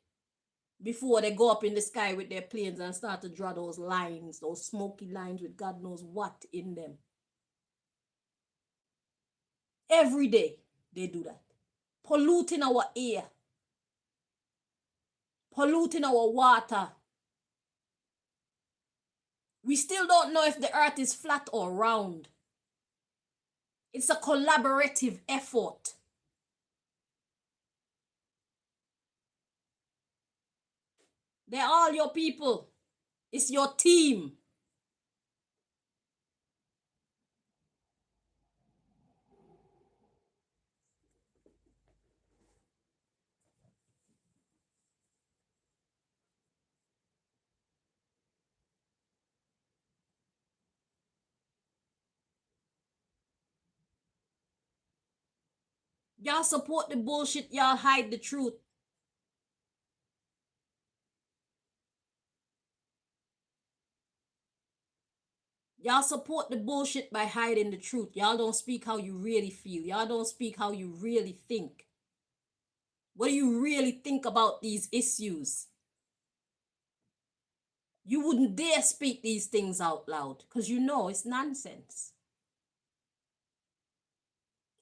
before they go up in the sky with their planes and start to draw those lines, those smoky lines with God knows what in them. Every day they do that. Polluting our air, polluting our water. We still don't know if the earth is flat or round. It's a collaborative effort. They're all your people. It's your team. Y'all support the bullshit, y'all hide the truth. Y'all support the bullshit by hiding the truth. Y'all don't speak how you really feel. Y'all don't speak how you really think. What do you really think about these issues? You wouldn't dare speak these things out loud because you know it's nonsense.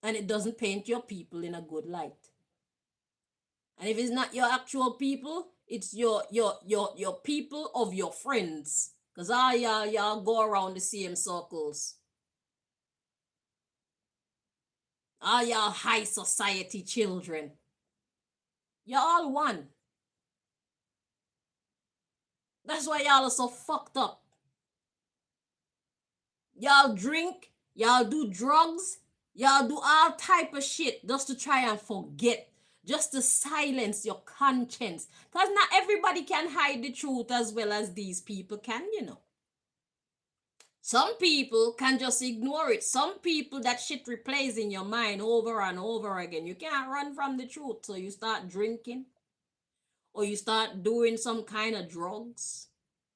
And it doesn't paint your people in a good light. And if it's not your actual people, it's your people of your friends. Because all y'all go around the same circles. All y'all high society children. You're all one. That's why y'all are so fucked up. Y'all drink, y'all do drugs, y'all do all type of shit just to try and forget, just to silence your conscience. Because not everybody can hide the truth as well as these people can, you know. Some people can just ignore it. Some people, that shit replays in your mind over and over again. You can't run from the truth, so you start drinking or you start doing some kind of drugs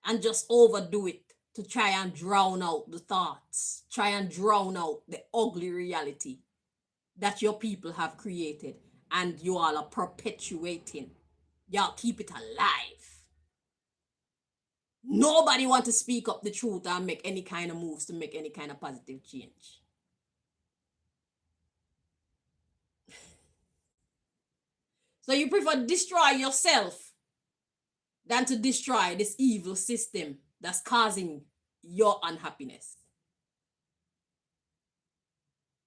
and just overdo it to try and drown out the thoughts, try and drown out the ugly reality that your people have created and you all are perpetuating. Y'all keep it alive. Nobody want to speak up the truth and make any kind of moves to make any kind of positive change. So you prefer destroy yourself than to destroy this evil system that's causing your unhappiness.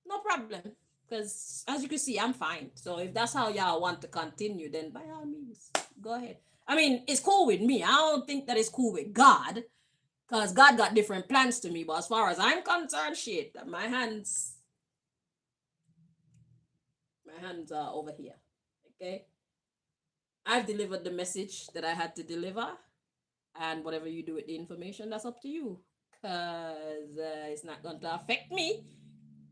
No problem. Because as you can see, I'm fine. So if that's how y'all want to continue, then by all means, go ahead. I mean, it's cool with me. I don't think that it's cool with God. Because God got different plans to me. But as far as I'm concerned, shit, my hands are over here. Okay? I've delivered the message that I had to deliver. And whatever you do with the information, that's up to you. Because it's not going to affect me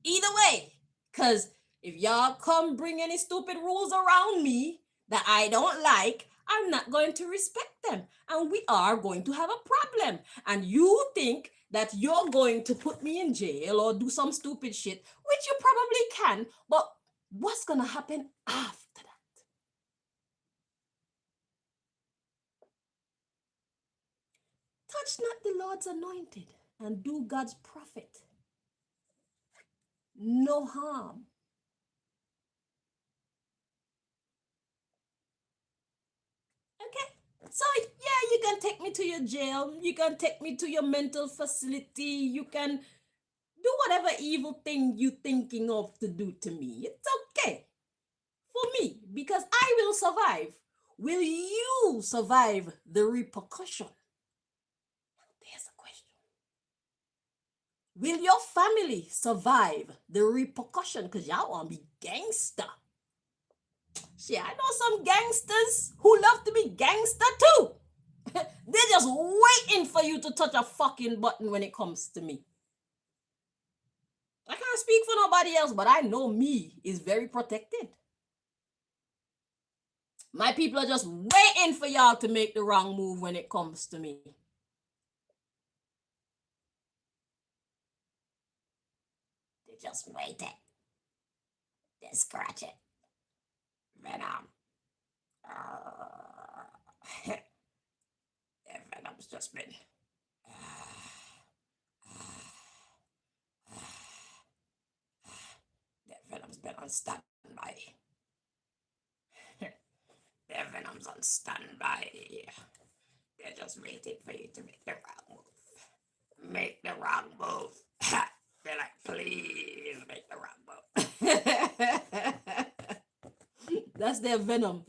either way. Because if y'all come bring any stupid rules around me that I don't like, I'm not going to respect them. And we are going to have a problem. And you think that you're going to put me in jail or do some stupid shit, which you probably can. But what's going to happen after that? Touch not the Lord's anointed and do God's prophet no harm. Okay? So, yeah, you can take me to your jail. You can take me to your mental facility. You can do whatever evil thing you're thinking of to do to me. It's okay for me because I will survive. Will you survive the repercussion? There's a question. Will your family survive the repercussion? Because y'all want to be gangster. Shit, I know some gangsters who love to be gangster too. They're just waiting for you to touch a fucking button when it comes to me. I can't speak for nobody else, but I know me is very protected. My people are just waiting for y'all to make the wrong move when it comes to me. They just waiting. They scratch it. Venom. Venom's just been. Venom's been on standby. Their Venom's on standby. They're just waiting for you to make the wrong move. Make the wrong move. They're like, please make the wrong move. That's their Venom.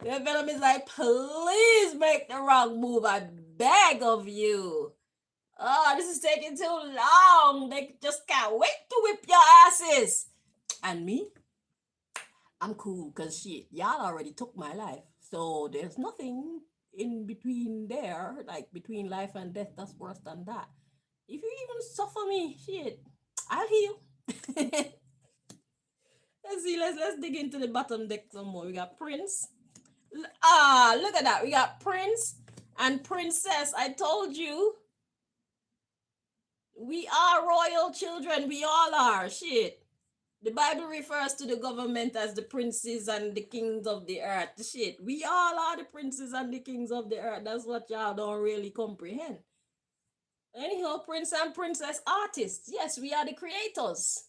Their Venom is like, please make the wrong move. I beg of you. Oh, this is taking too long. They just can't wait to whip your asses. And me, I'm cool because shit, y'all already took my life. So there's nothing in between there, like between life and death, that's worse than that. If you even suffer me, shit, I'll heal. Let's see, let's dig into the bottom deck some more. We got Prince. Look at that. We got Prince and Princess. I told you. We are royal children. We all are. Shit. The Bible refers to the government as the princes and the kings of the earth. Shit. We all are the princes and the kings of the earth. That's what y'all don't really comprehend. Anyhow, prince and princess artists. Yes, we are the creators.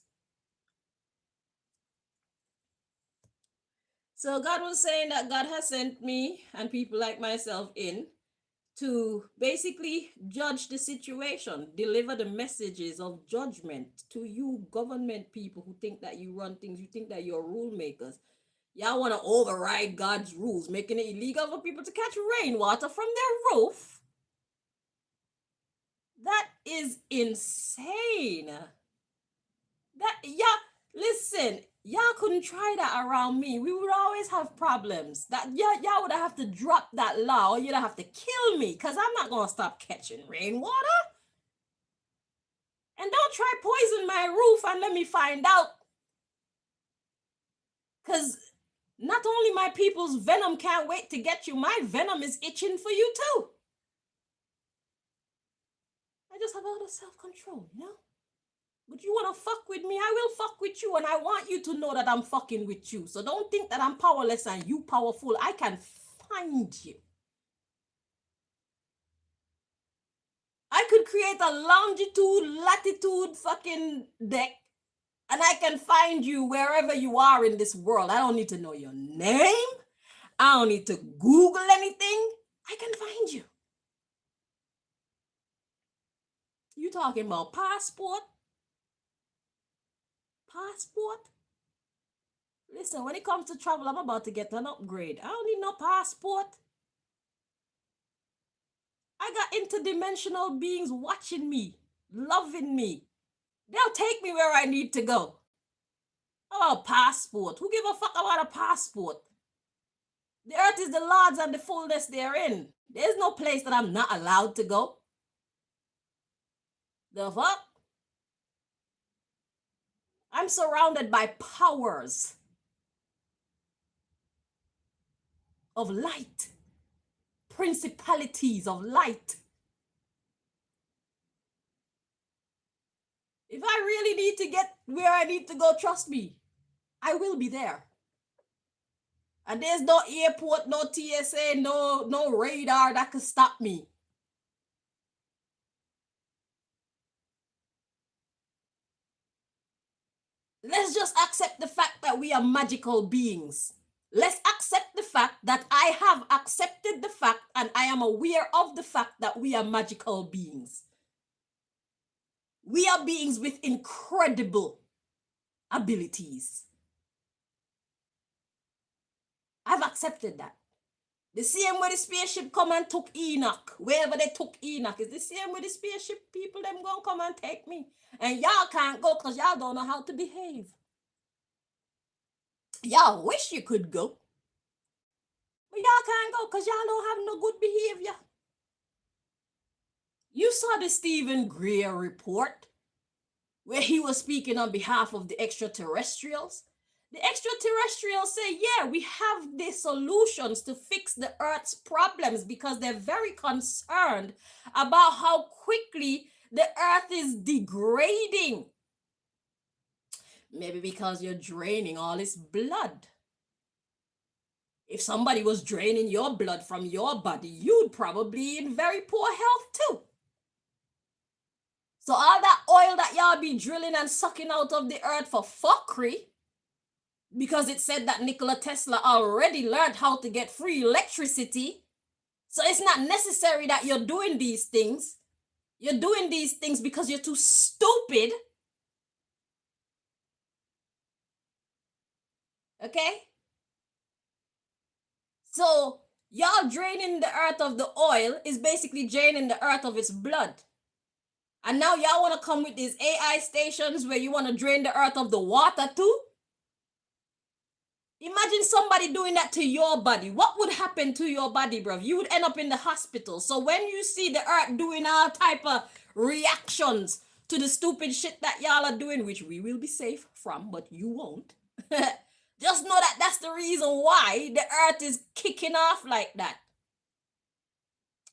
So God was saying that God has sent me and people like myself in to basically judge the situation, deliver the messages of judgment to you government people who think that you run things, you think that you're rule makers. Y'all want to override God's rules, making it illegal for people to catch rainwater from their roof. That is insane. That, yeah, listen, y'all couldn't try that around me. We would always have problems. That y'all would have to drop that law, or you'd have to kill me, because I'm not gonna stop catching rainwater. And don't try poison my roof and let me find out. Because not only my people's venom can't wait to get you, my venom is itching for you too. I just have a lot of self-control, you know? But you want to fuck with me, I will fuck with you, and I want you to know that I'm fucking with you. So don't think that I'm powerless and you powerful. I can find you. I could create a longitude, latitude fucking deck, and I can find you wherever you are in this world. I don't need to know your name. I don't need to Google anything. I can find you. You talking about passport? Passport? Listen, when it comes to travel, I'm about to get an upgrade. I don't need no passport. I got interdimensional beings watching me, loving me. They'll take me where I need to go. How about passport? Who give a fuck about a passport? The earth is the Lord's and the fullness therein. There's no place that I'm not allowed to go. The fuck? I'm surrounded by powers of light, principalities of light. If I really need to get where I need to go, trust me, I will be there. And there's no airport, no TSA, no radar that can stop me. Let's just accept the fact that we are magical beings. Let's accept the fact that I have accepted the fact and I am aware of the fact that we are magical beings. We are beings with incredible abilities. I've accepted that. The same way the spaceship come and took Enoch, wherever they took Enoch, is the same way the spaceship people them gonna come and take me. And y'all can't go because y'all don't know how to behave. Y'all wish you could go. But y'all can't go because y'all don't have no good behavior. You saw the Stephen Greer report where he was speaking on behalf of the extraterrestrials. The extraterrestrials say, yeah, we have the solutions to fix the Earth's problems because they're very concerned about how quickly the Earth is degrading. Maybe because you're draining all its blood. If somebody was draining your blood from your body, you'd probably be in very poor health too. So all that oil that y'all be drilling and sucking out of the earth for fuckery, because it said that Nikola Tesla already learned how to get free electricity. So it's not necessary that you're doing these things. You're doing these things because you're too stupid. Okay? So y'all draining the earth of the oil is basically draining the earth of its blood. And now y'all want to come with these AI stations where you want to drain the earth of the water too? Imagine somebody doing that to your body. What would happen to your body, bro? You would end up in the hospital. So when you see the earth doing all type of reactions to the stupid shit that y'all are doing, which we will be safe from, but you won't. Just know that that's the reason why the earth is kicking off like that.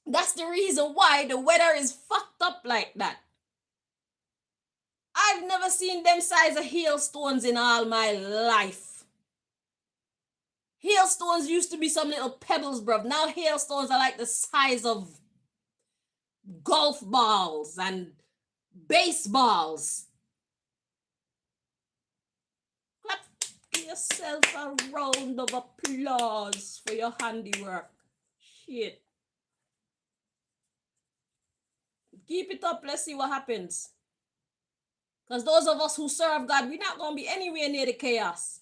That's the reason why the weather is fucked up like that. never seen them size of hailstones in all my life. Hailstones used to be some little pebbles, bruv. Now hailstones are like the size of golf balls and baseballs. Clap yourself a round of applause for your handiwork. Shit. Keep it up. Let's see what happens. Because those of us who serve God, we're not going to be anywhere near the chaos.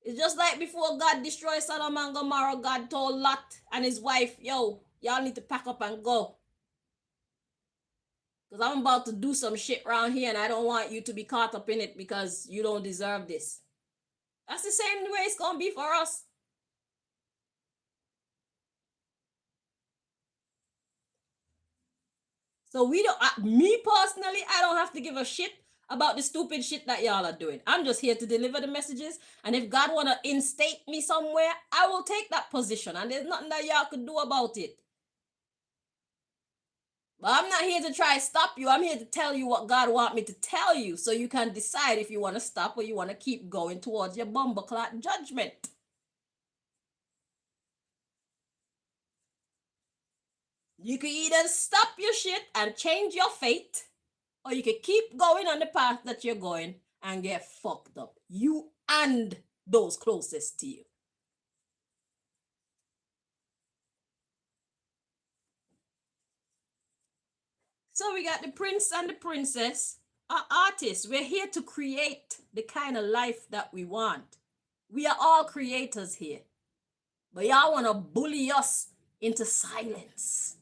It's just like before God destroyed Sodom and Gomorrah, God told Lot and his wife, yo, y'all need to pack up and go. Because I'm about to do some shit around here and I don't want you to be caught up in it because you don't deserve this. That's the same way it's going to be for us. So we don't, me personally, I don't have to give a shit about the stupid shit that y'all are doing. I'm just here to deliver the messages. And if God want to instate me somewhere, I will take that position. And there's nothing that y'all could do about it. But I'm not here to try to stop you. I'm here to tell you what God want me to tell you. So you can decide if you want to stop or you want to keep going towards your bumbleclot judgment. You can either stop your shit and change your fate, or you can keep going on the path that you're going and get fucked up. You and those closest to you. So we got the prince and the princess, are artists. We're here to create the kind of life that we want. We are all creators here. But y'all want to bully us into silence.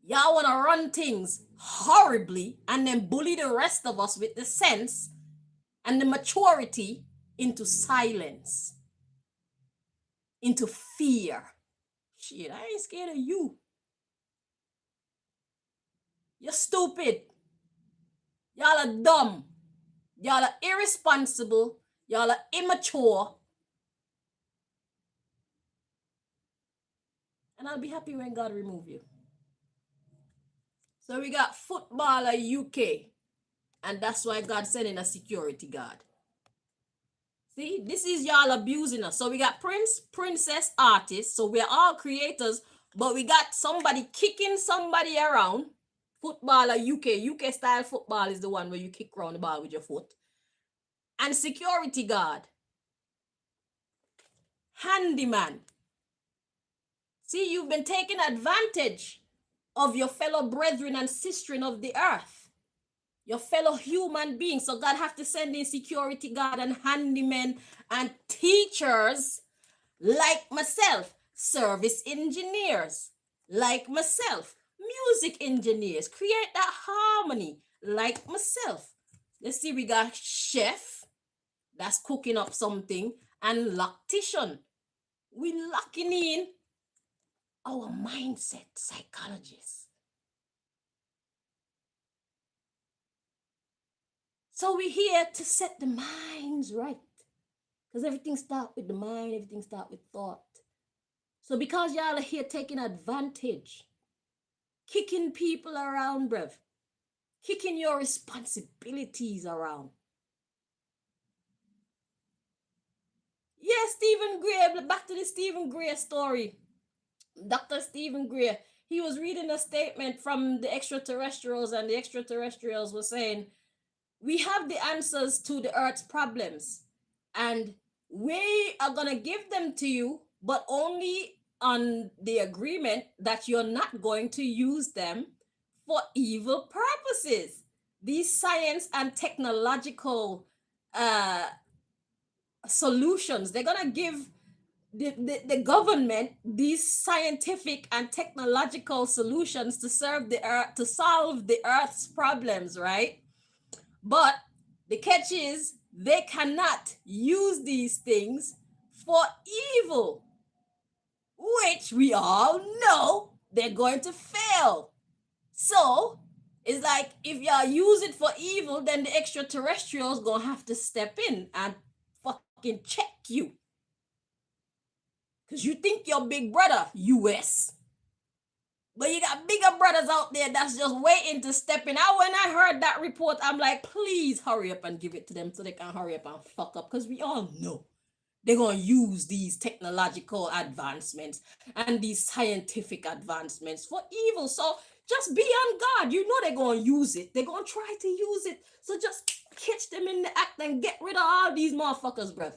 Y'all want to run things horribly and then bully the rest of us with the sense and the maturity into silence, into fear. Shit, I ain't scared of you. You're stupid. Y'all are dumb. Y'all are irresponsible. Y'all are immature. And I'll be happy when God remove you. So we got footballer UK. And that's why God sent in a security guard. See, this is y'all abusing us. So we got prince, princess, artist. So we're all creators. But we got somebody kicking somebody around. Footballer UK. UK style football is the one where you kick around the ball with your foot. And security guard. Handyman. See, you've been taking advantage of your fellow brethren and sistren of the earth, your fellow human beings. So God have to send in security guard and handymen and teachers like myself, service engineers like myself, music engineers, create that harmony like myself. Let's see, we got chef that's cooking up something and loctician. We locking in our mindset psychologists. So we're here to set the minds right. Because everything starts with the mind, everything starts with thought. So because y'all are here taking advantage, kicking people around, bruv, kicking your responsibilities around. Yeah, Stephen Gray, back to the Stephen Gray story. Dr. Stephen Gray, he was reading a statement from the extraterrestrials, and the extraterrestrials were saying, we have the answers to the Earth's problems, and we are going to give them to you, but only on the agreement that you're not going to use them for evil purposes. These science and technological solutions, they're going to give the government these scientific and technological solutions to serve the earth, to solve the earth's problems, right? But the catch is they cannot use these things for evil, which we all know they're going to fail. So it's like, if y'all use it for evil, then the extraterrestrials gonna have to step in and fucking check you. Because you think you're big brother, US. But you got bigger brothers out there that's just waiting to step in. When I heard that report, I'm like, please hurry up and give it to them so they can hurry up and fuck up. Because we all know they're going to use these technological advancements and these scientific advancements for evil. So just be on guard. You know they're going to use it. They're going to try to use it. So just catch them in the act and get rid of all these motherfuckers, bruv.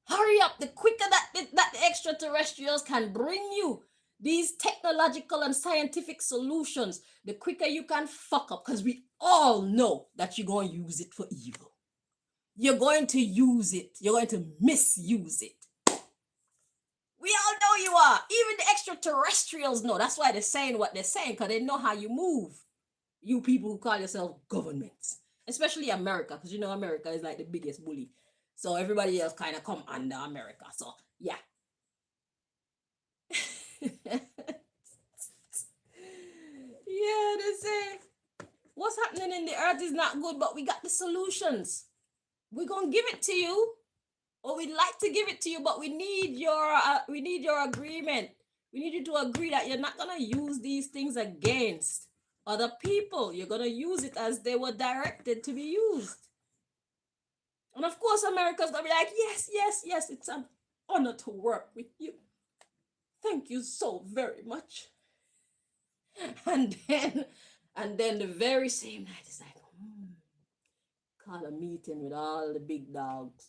Hurry up. The quicker that the extraterrestrials can bring you these technological and scientific solutions, the quicker you can fuck up. Because we all know that you're going to use it for evil. You're going to use it. You're going to misuse it. We all know you are. Even the extraterrestrials know. That's why they're saying what they're saying, because they know how you move. You people who call yourself governments. Especially America, because you know America is like the biggest bully. So everybody else kind of come under America. So, yeah. Yeah, they say, what's happening in the earth is not good, but we got the solutions. We're going to give it to you, or we'd like to give it to you, but we need your agreement. We need you to agree that you're not going to use these things against other people. You're going to use it as they were directed to be used. And of course, America's going to be like, yes, yes, yes, it's an honor to work with you. Thank you so very much. And then the very same night, it's like, call a meeting with all the big dogs.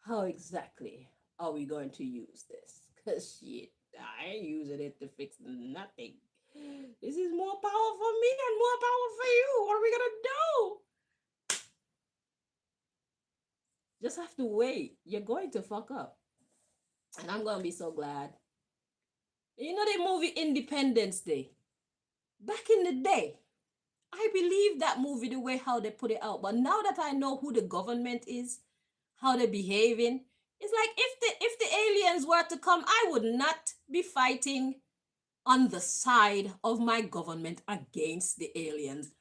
How exactly are we going to use this? Because shit, I ain't using it to fix nothing. This is more power for me and more power for you. What are we going to do? Just have to wait. You're going to fuck up. And I'm going to be so glad. You know the movie Independence Day? Back in the day, I believe that movie the way how they put it out. But now that I know who the government is, how they're behaving, it's like if the aliens were to come, I would not be fighting on the side of my government against the aliens.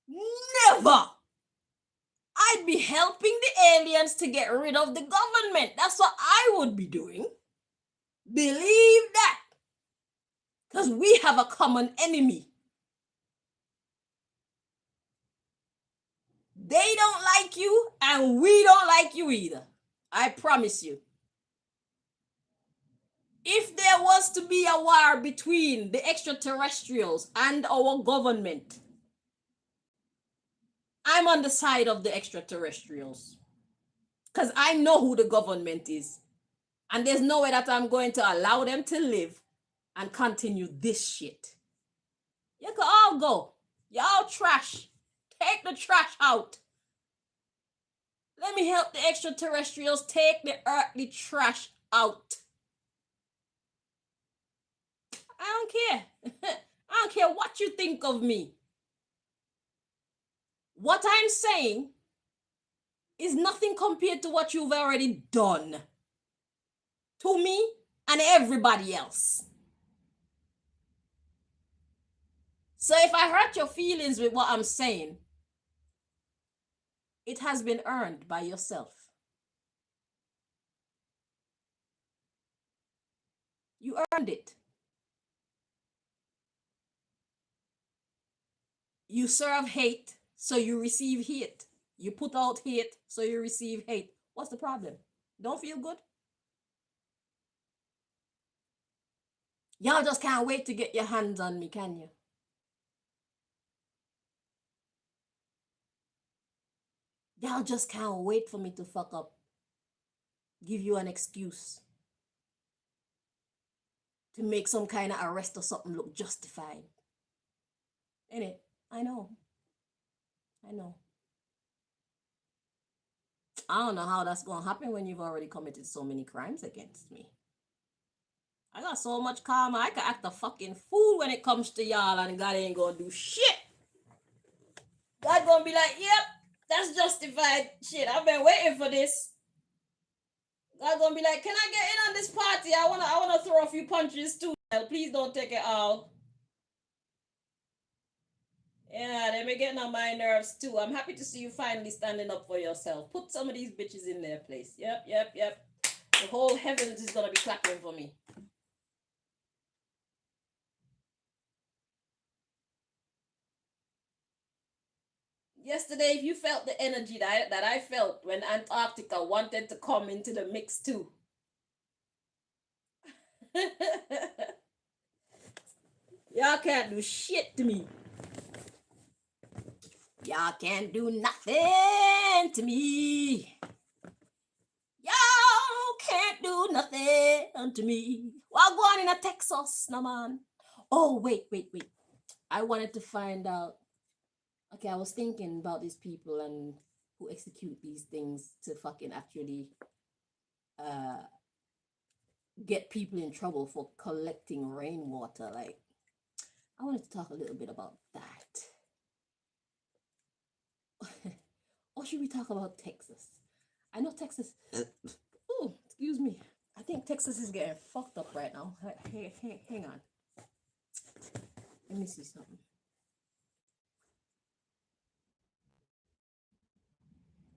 Never! I'd be helping the aliens to get rid of the government. That's what I would be doing. Believe that. Because we have a common enemy. They don't like you, and we don't like you either. I promise you. If there was to be a war between the extraterrestrials and our government, I'm on the side of the extraterrestrials. Because I know who the government is. And there's no way that I'm going to allow them to live and continue this shit. You can all go. Y'all trash. Take the trash out. Let me help the extraterrestrials take the earthly trash out. I don't care. I don't care what you think of me. What I'm saying is nothing compared to what you've already done to me and everybody else. So if I hurt your feelings with what I'm saying, it has been earned by yourself. You earned it. You serve hate, so you receive hate. You put out hate, so you receive hate. What's the problem? Don't feel good? Y'all just can't wait to get your hands on me, can you? Y'all just can't wait for me to fuck up. Give you an excuse. To make some kind of arrest or something look justified. Ain't it? I know. I know. I don't know how that's going to happen when you've already committed so many crimes against me. I got so much karma. I can act a fucking fool when it comes to y'all, and God ain't going to do shit. God going to be like, yep, that's justified. Shit, I've been waiting for this. God going to be like, can I get in on this party? I wanna throw a few punches too. Please don't take it all. Yeah, they be getting on my nerves too. I'm happy to see you finally standing up for yourself. Put some of these bitches in their place. Yep. The whole heavens is gonna be clapping for me. Yesterday, if you felt the energy that I felt when Antarctica wanted to come into the mix too. Y'all can't do shit to me. Y'all can't do nothing to me. Y'all can't do nothing to me. What going in a Texas, no man? Oh, wait. I wanted to find out. Okay, I was thinking about these people and who execute these things to fucking actually get people in trouble for collecting rainwater. Like, I wanted to talk a little bit about that. Or should we talk about Texas? I know Texas. Oh, excuse me. I think Texas is getting fucked up right now. Hang on. Let me see something.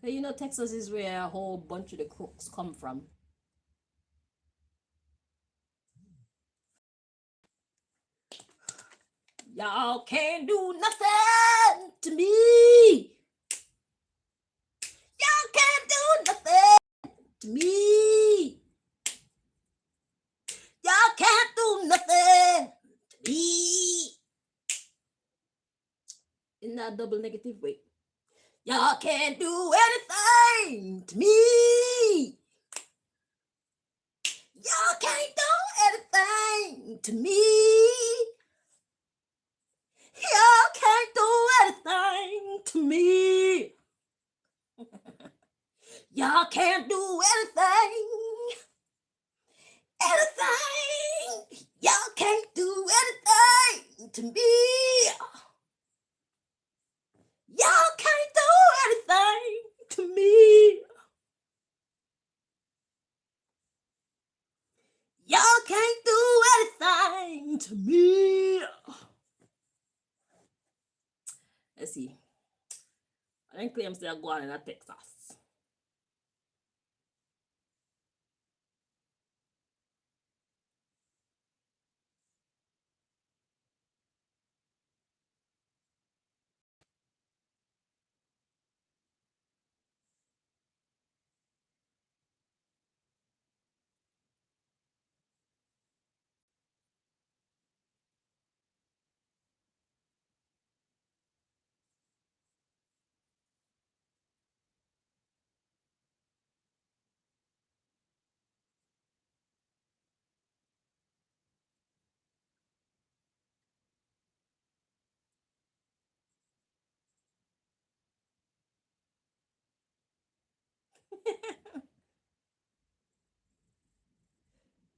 You know, Texas is where a whole bunch of the crooks come from. Y'all can't do nothing to me. Y'all can't do nothing to me. Y'all can't do nothing to me. In that double negative way. Y'all can't do anything to me. Y'all can't do anything to me. Y'all can't do anything to me. Y'all can't do anything. Anything. Y'all can't do anything to me. Y'all can't do anything to me. Y'all can't do anything to me. Let's see. I think claims they're going in Texas.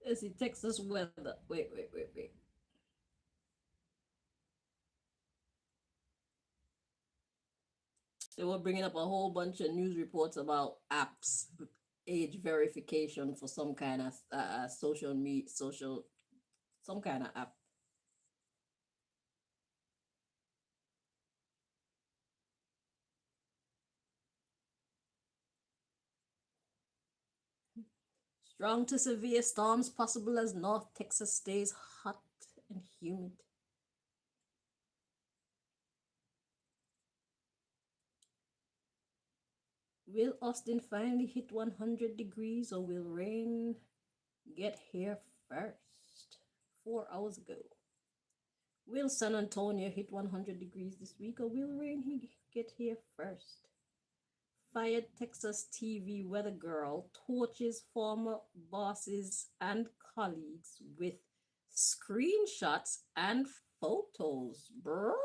Let's see, Texas weather. Wait. They were bringing up a whole bunch of news reports about apps, age verification for some kind of some kind of app. Strong to severe storms possible as North Texas stays hot and humid. Will Austin finally hit 100 degrees or will rain get here first? 4 hours ago. Will San Antonio hit 100 degrees this week or will rain get here first? Fired Texas TV weather girl torches former bosses and colleagues with screenshots and photos. Brr.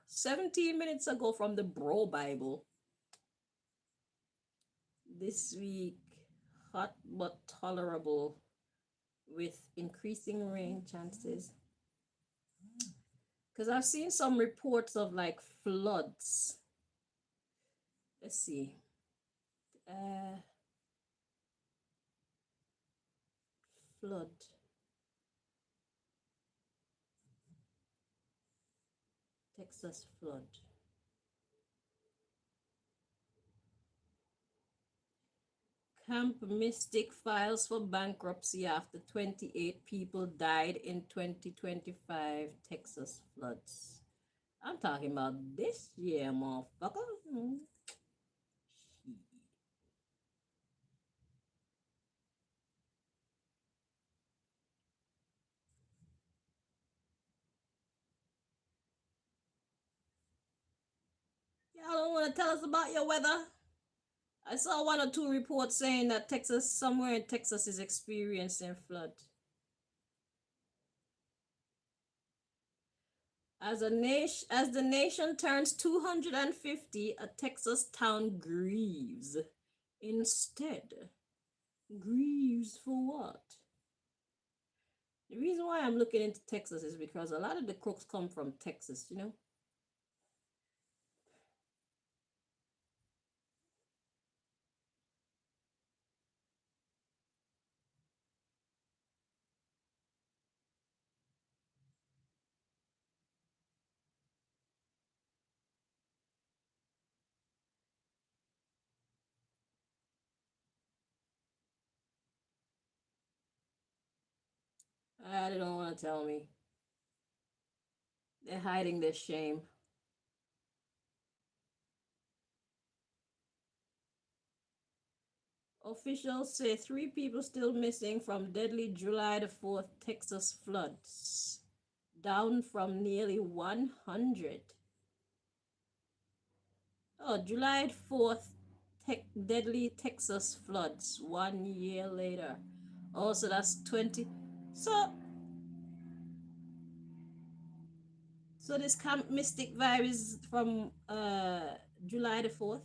17 minutes ago from the Bro Bible. This week, hot but tolerable with increasing rain chances. Because I've seen some reports of like floods. Let's see. Flood. Texas flood. Camp Mystic files for bankruptcy after 28 people died in 2025 Texas floods. I'm talking about this year, motherfucker. Y'all don't want to tell us about your weather? I saw one or two reports saying that Texas, somewhere in Texas, is experiencing flood. As the nation turns 250, a Texas town grieves. Instead, grieves for what? The reason why I'm looking into Texas is because a lot of the crooks come from Texas, you know? They don't want to tell me. They're hiding their shame. Officials say 3 people still missing from deadly July the 4th Texas floods, down from nearly 100. Oh, July 4th, deadly Texas floods 1 year later. Oh, so that's 20. So this Camp Mystic vibe is from July the 4th.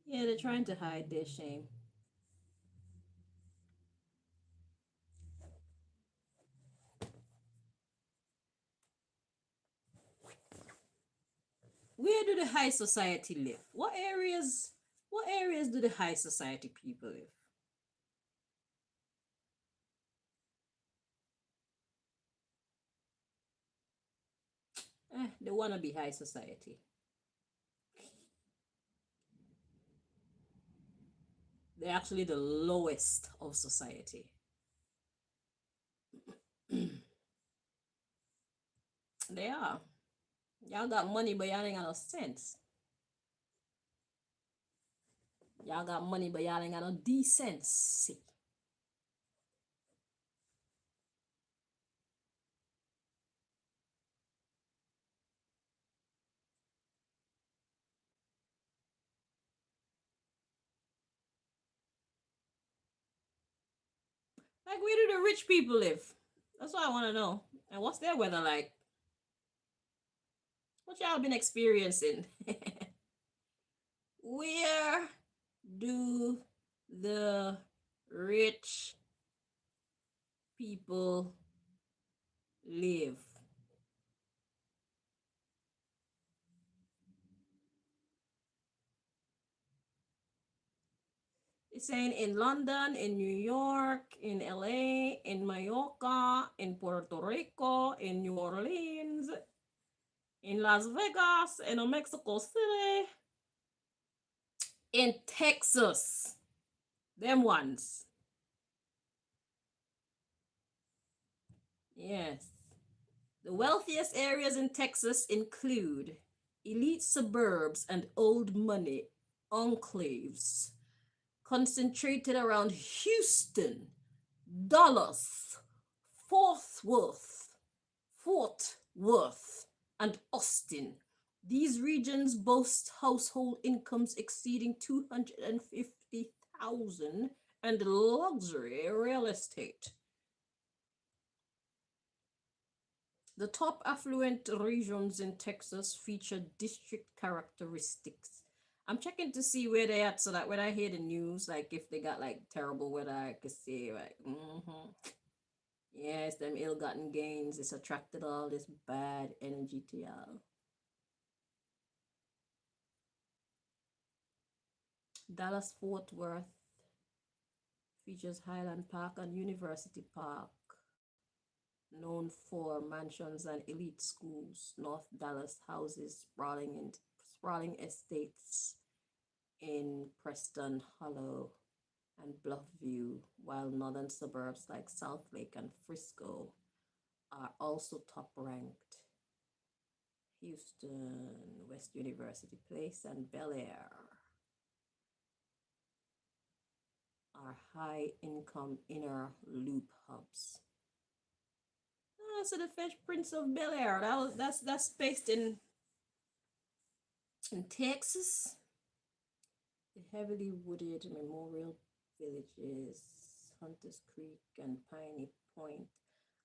Yeah, they're trying to hide their shame. Where do the high society live? What areas do the high society people live? They want to be high society. They're actually the lowest of society. They are. Y'all got money, but y'all ain't got no sense. Y'all got money, but y'all ain't got no decency. Like, where do the rich people live? That's what I want to know. And what's their weather like? What y'all been experiencing? Where do the rich people live? It's saying in London, in New York, in LA, in Mallorca, in Puerto Rico, in New Orleans, in Las Vegas, in Mexico City, in Texas. Them ones. Yes. The wealthiest areas in Texas include elite suburbs and old money enclaves concentrated around Houston, Dallas, Fort Worth, and Austin. These regions boast household incomes exceeding 250,000 and luxury real estate. The top affluent regions in Texas feature district characteristics. I'm checking to see where they at so that when I hear the news, like if they got like terrible weather, I could say like, yes, them ill-gotten gains. It's attracted all this bad energy to y'all. Dallas Fort Worth features Highland Park and University Park, known for mansions and elite schools. North Dallas houses sprawling estates in Preston Hollow. and Bluffview, while northern suburbs like South Lake and Frisco are also top ranked. Houston, West University Place, and Bel Air are high income inner loop hubs. So the Fresh Prince of Bel Air, that's based in Texas. The heavily wooded Memorial Villages, Hunters Creek, and Piney Point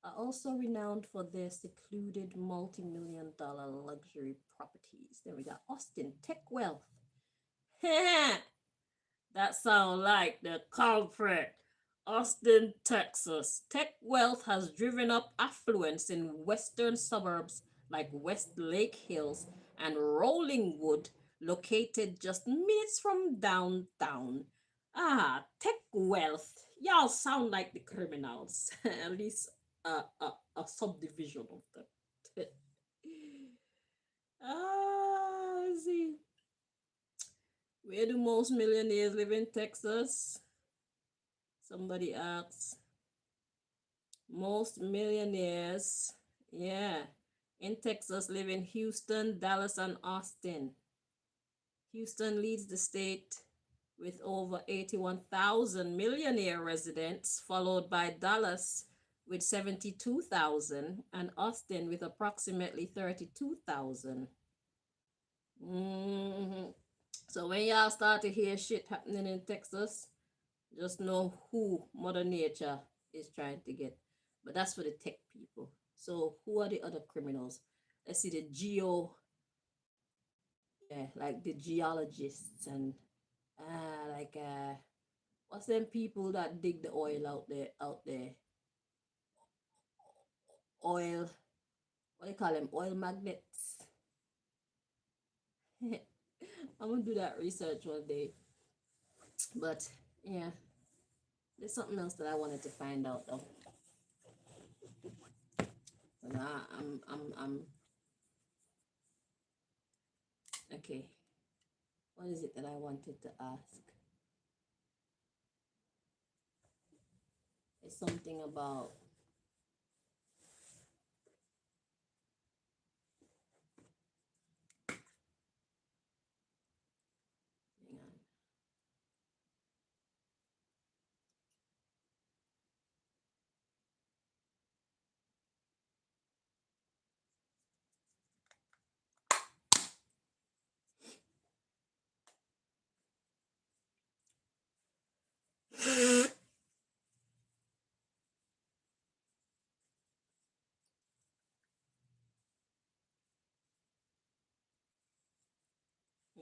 are also renowned for their secluded multi-million-dollar luxury properties. Then we got Austin, Tech Wealth. That sounds like the culprit. Austin, Texas. Tech wealth has driven up affluence in western suburbs like West Lake Hills and Rollingwood, located just minutes from downtown. Tech wealth. Y'all sound like the criminals. At least a subdivision of them. Let's see. Where do most millionaires live in Texas? Somebody asks. Most millionaires, yeah, in Texas live in Houston, Dallas, and Austin. Houston leads the state with over 81,000 millionaire residents, followed by Dallas with 72,000 and Austin with approximately 32,000. So when y'all start to hear shit happening in Texas, just know who Mother Nature is trying to get. But that's for the tech people. So who are the other criminals? Let's see the like the geologists and what's them people that dig the oil out there? Oil, what do you call them? Oil magnets. I'm gonna do that research one day. But yeah, there's something else that I wanted to find out though. I'm okay. What is it that I wanted to ask? It's something about hang on.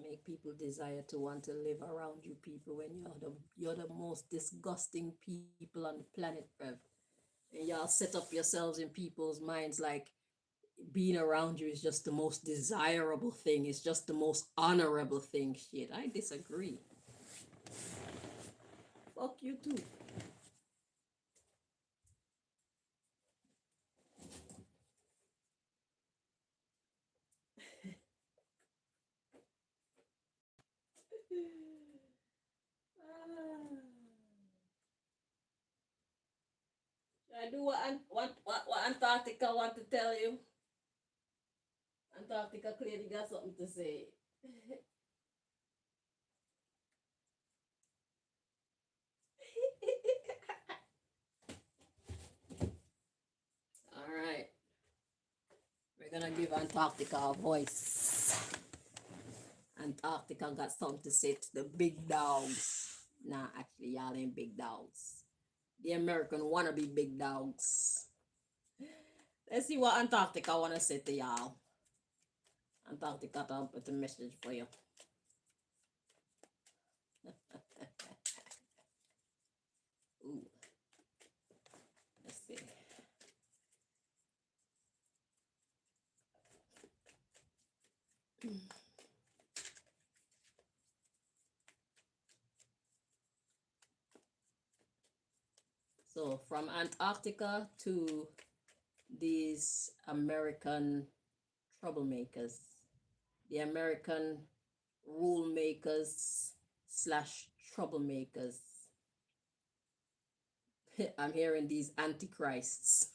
Make people desire to want to live around you people when you're the most disgusting people on the planet, Rev. And y'all set up yourselves in people's minds like being around you is just the most desirable thing, it's just the most honorable thing. Shit, I disagree. Fuck you too. Should I do what Antarctica want to tell you? Antarctica clearly got something to say. All right. We're gonna give Antarctica a voice. Antarctica got something to say to the big dogs. Nah, actually, y'all ain't big dogs. The American wanna be big dogs. Let's see what Antarctica wanna say to y'all. Antarctica got a message for you. Ooh. Let's see. So from Antarctica to these American troublemakers, the American rule makers / troublemakers. I'm hearing these antichrists.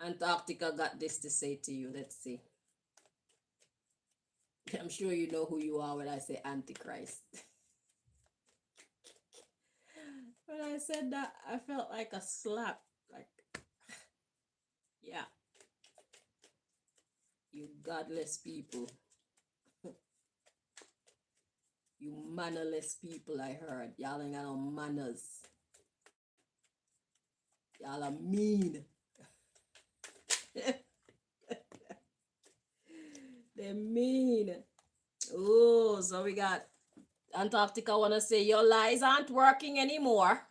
Antarctica got this to say to you. Let's see. I'm sure you know who you are when I say antichrist. When I said that, I felt like a slap. Like, yeah, you godless people. You mannerless people, I heard. Y'all ain't got no manners. Y'all are mean. They're mean. Oh, so we got Antarctica wanna say your lies aren't working anymore.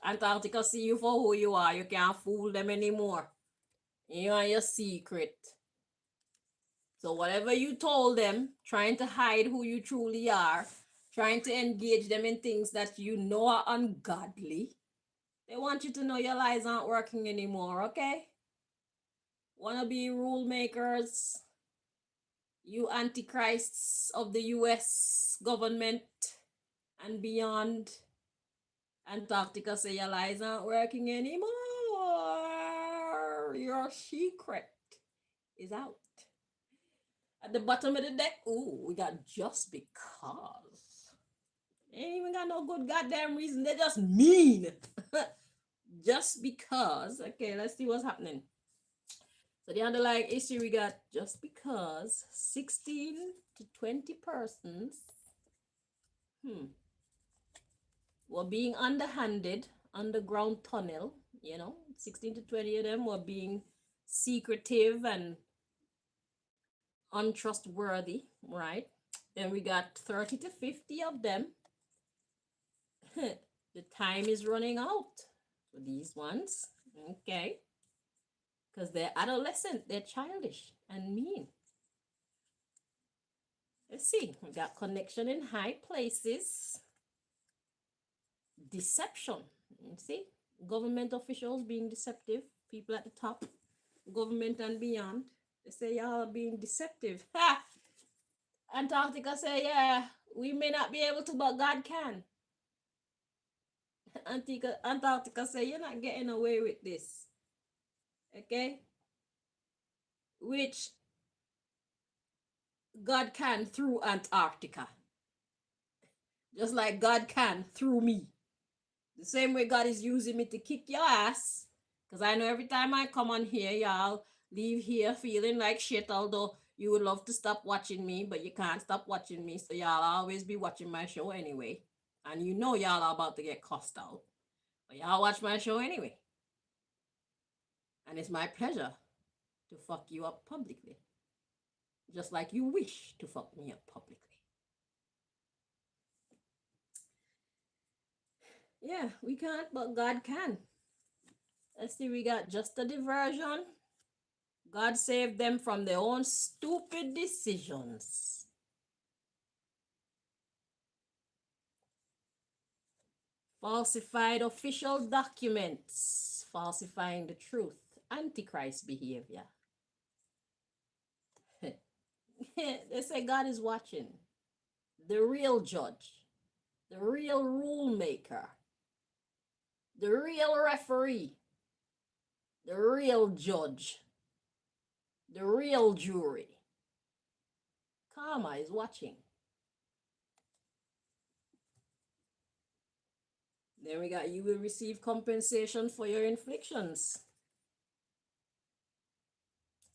Antarctica see you for who you are. You can't fool them anymore. You are your secret. So whatever you told them, trying to hide who you truly are, trying to engage them in things that you know are ungodly, they want you to know your lies aren't working anymore, okay? Wanna be rule makers, you antichrists of the US government and beyond. Antarctica say your lies aren't working anymore. Your secret is out. At the bottom of the deck, ooh, we got just because. They ain't even got no good goddamn reason. They're just mean. Just because. Okay, let's see what's happening. So the underlying issue we got just because 16 to 20 persons were being underhanded, underground tunnel, 16 to 20 of them were being secretive and untrustworthy, right? Then we got 30 to 50 of them. The time is running out for these ones, okay? Because they're adolescent, they're childish and mean. Let's see, we got connection in high places. Deception, you see? Government officials being deceptive, people at the top, government and beyond. They say y'all are being deceptive. Ha! Antarctica say, yeah, we may not be able to, but God can. Antarctica say, you're not getting away with this. Okay? Which God can through Antarctica. Just like God can through me. The same way God is using me to kick your ass. Because I know every time I come on here, y'all leave here feeling like shit, although you would love to stop watching me, but you can't stop watching me. So y'all always be watching my show anyway. And you know y'all are about to get cussed out. But y'all watch my show anyway. And it's my pleasure to fuck you up publicly. Just like you wish to fuck me up publicly. Yeah, we can't, but God can. Let's see, we got just a diversion. God saved them from their own stupid decisions. Falsified official documents, falsifying the truth, Antichrist behavior. They say God is watching. The real judge, the real rule maker, the real referee, the real judge, the real jury. Karma is watching. Then we got you will receive compensation for your inflictions.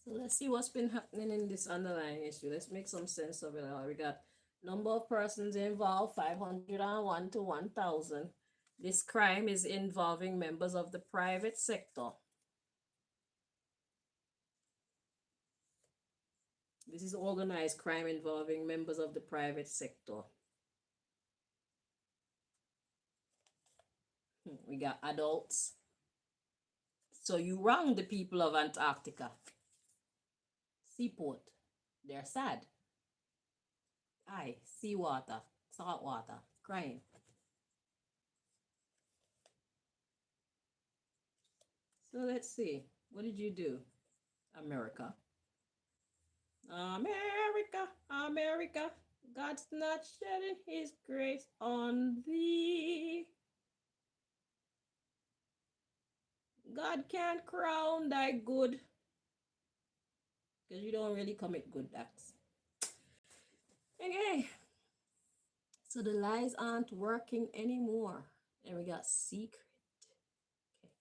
So let's see what's been happening in this underlying issue. Let's make some sense of it all. We got number of persons involved, 501 to 1,000. This crime is involving members of the private sector. This is organized crime involving members of the private sector. We got adults. So you wrong the people of Antarctica. Seaport. They're sad. Aye, seawater, salt water, crying. So let's see. What did you do? America. America, America. God's not shedding his grace on thee. God can't crown thy good because you don't really commit good acts. Okay. So the lies aren't working anymore. And we got secret. Okay.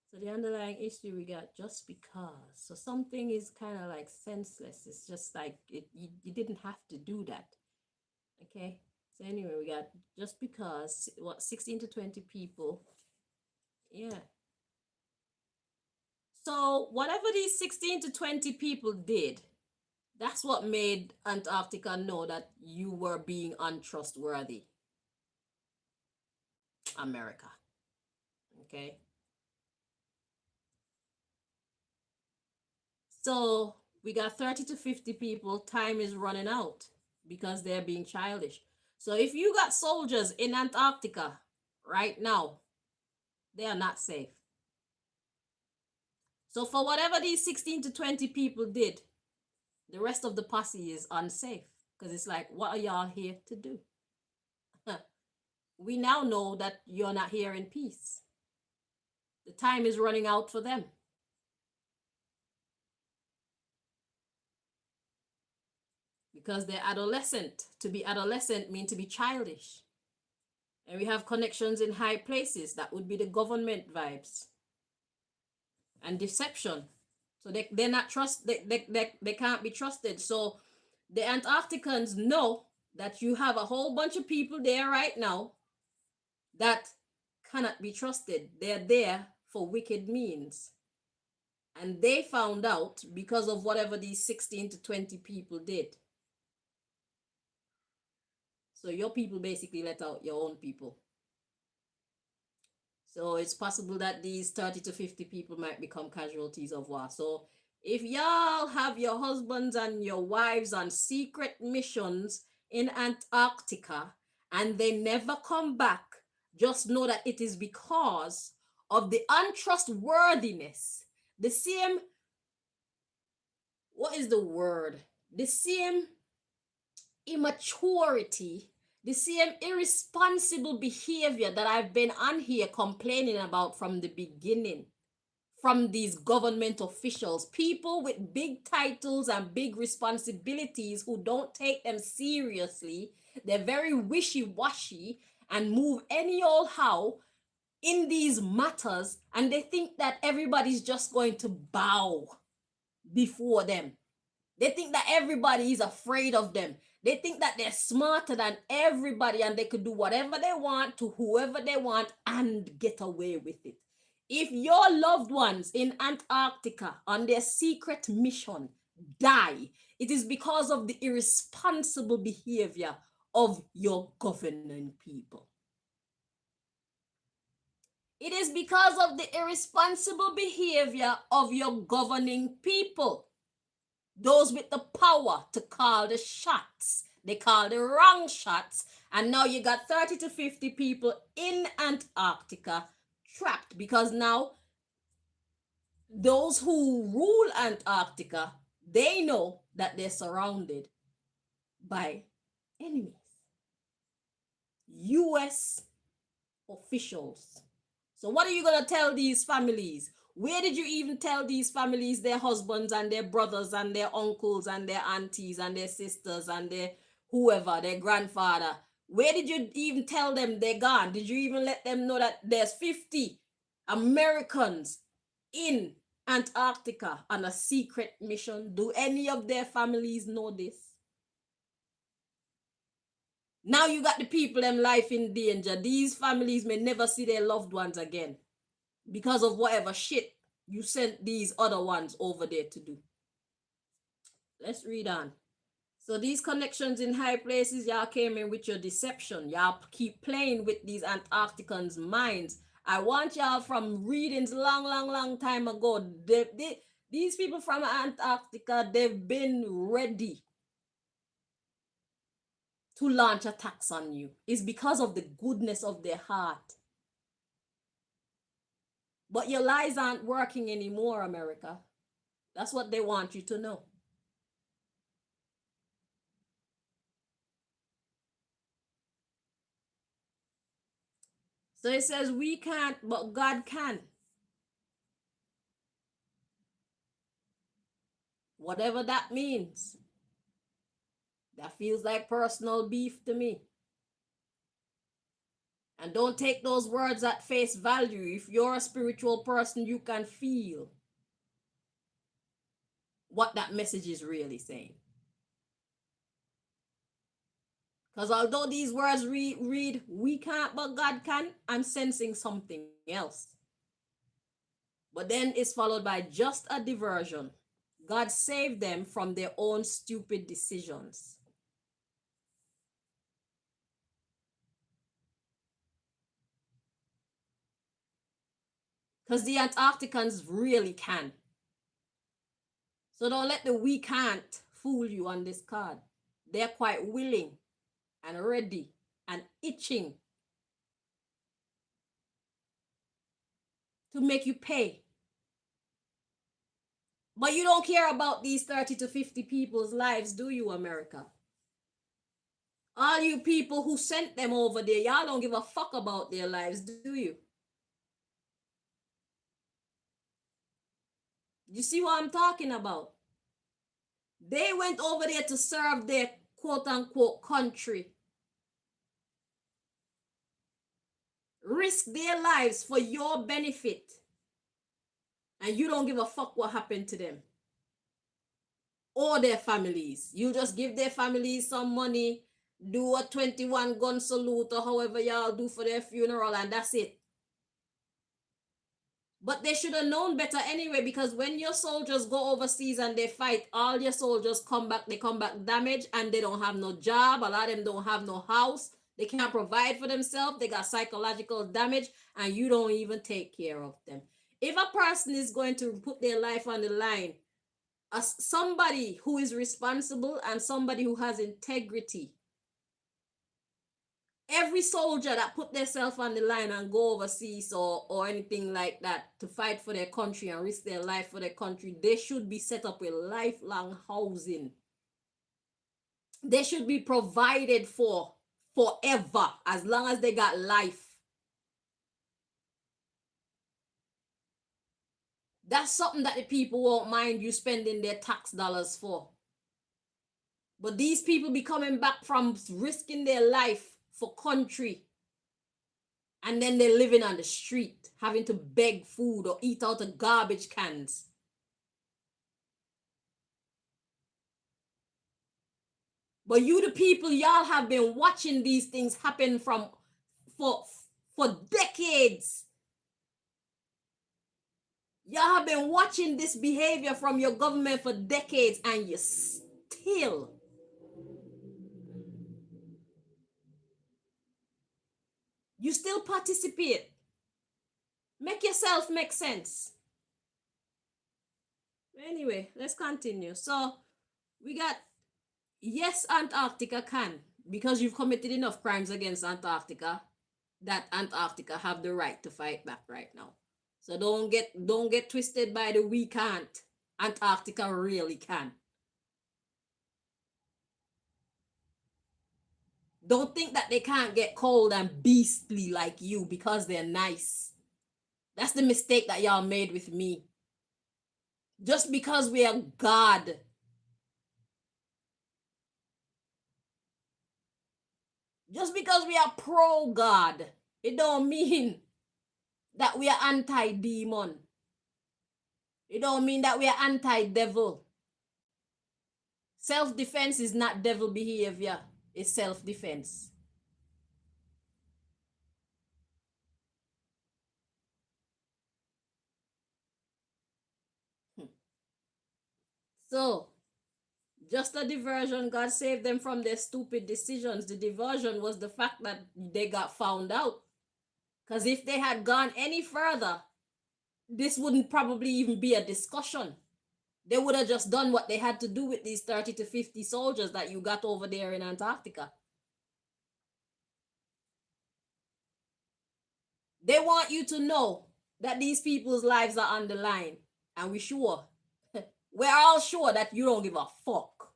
So the underlying issue we got just because. So something is kind of like senseless. It's just like you didn't have to do that. Okay. So anyway, we got just because, what, 16 to 20 people. Yeah. So whatever these 16 to 20 people did, that's what made Antarctica know that you were being untrustworthy. America. Okay. So we got 30 to 50 people. Time is running out because they're being childish. So if you got soldiers in Antarctica right now, they are not safe. So for whatever these 16 to 20 people did, the rest of the posse is unsafe because it's like, what are y'all here to do? We now know that you're not here in peace. The time is running out for them. Because they're adolescent. To be adolescent means to be childish. And we have connections in high places. That would be the government vibes. And deception. So they're not they can't be trusted. So the Antarcticans know that you have a whole bunch of people there right now that cannot be trusted. They're there for wicked means. And they found out because of whatever these 16 to 20 people did. So your people basically let out your own people. So it's possible that these 30 to 50 people might become casualties of war. So if y'all have your husbands and your wives on secret missions in Antarctica and they never come back, just know that it is because of the untrustworthiness, the same, what is the word? The same immaturity, the same irresponsible behavior that I've been on here complaining about from the beginning, from these government officials, people with big titles and big responsibilities who don't take them seriously. They're very wishy-washy and move any old how in these matters, and they think that everybody's just going to bow before them. They think that everybody is afraid of them. They think that they're smarter than everybody and they could do whatever they want to whoever they want and get away with it. If your loved ones in Antarctica on their secret mission die, it is because of the irresponsible behavior of your governing people. It is because of the irresponsible behavior of your governing people. Those with the power to call the shots. They call the wrong shots. And now you got 30 to 50 people in Antarctica trapped because now those who rule Antarctica, they know that they're surrounded by enemies. US officials. So what are you going to tell these families? Where did you even tell these families their husbands and their brothers and their uncles and their aunties and their sisters and their whoever, their grandfather? Where did you even tell them they're gone? Did you even let them know that there's 50 Americans in Antarctica on a secret mission? Do any of their families know this? Now you got the people them life in danger. These families may never see their loved ones again because of whatever shit you sent these other ones over there to do. Let's read on. So these connections in high places, y'all came in with your deception. Y'all keep playing with these Antarcticans' minds. I want y'all from readings long time ago. These people from Antarctica, they've been ready to launch attacks on you. It's because of the goodness of their heart. But your lies aren't working anymore, America. That's what they want you to know. So it says we can't, but God can. Whatever that means. That feels like personal beef to me. And don't take those words at face value. If you're a spiritual person, you can feel what that message is really saying. Because although these words read, we can't, but God can, I'm sensing something else. But then it's followed by just a diversion. God saved them from their own stupid decisions. Because the Antarcticans really can. So don't let the we can't fool you on this card. They're quite willing and ready and itching to make you pay. But you don't care about these 30 to 50 people's lives, do you, America? All you people who sent them over there, y'all don't give a fuck about their lives, do you? You see what I'm talking about? They went over there to serve their quote unquote country. Risk their lives for your benefit. And you don't give a fuck what happened to them. Or their families. You just give their families some money, do a 21 gun salute or however y'all do for their funeral, and that's it. But they should have known better anyway, because when your soldiers go overseas and they fight, all your soldiers come back, they come back damaged and they don't have no job. A lot of them don't have no house. They can't provide for themselves. They got psychological damage and you don't even take care of them. If a person is going to put their life on the line, as somebody who is responsible and somebody who has integrity, every soldier that put themselves on the line and go overseas or anything like that to fight for their country and risk their life for their country, they should be set up with lifelong housing. They should be provided for forever, as long as they got life. That's something that the people won't mind you spending their tax dollars for. But these people be coming back from risking their life for country, and then they're living on the street, having to beg food or eat out of garbage cans. But you, the people, y'all have been watching these things happen for decades. Y'all have been watching this behavior from your government for decades, and you still participate. Make yourself make sense. Anyway, let's continue. So we got, yes, Antarctica can, because you've committed enough crimes against Antarctica that Antarctica have the right to fight back right now. So don't get twisted by the we can't. Antarctica really can. Don't think that they can't get cold and beastly like you because they're nice. That's the mistake that y'all made with me. Just because we are God, just because we are pro-God, it don't mean that we are anti-demon. It don't mean that we are anti-devil. Self-defense is not devil behavior. It's self-defense. So, just a diversion. God saved them from their stupid decisions. The diversion was the fact that they got found out. Because if they had gone any further, this wouldn't probably even be a discussion. They would have just done what they had to do with these 30 to 50 soldiers that you got over there in Antarctica. They want you to know that these people's lives are on the line. And we're all sure that you don't give a fuck.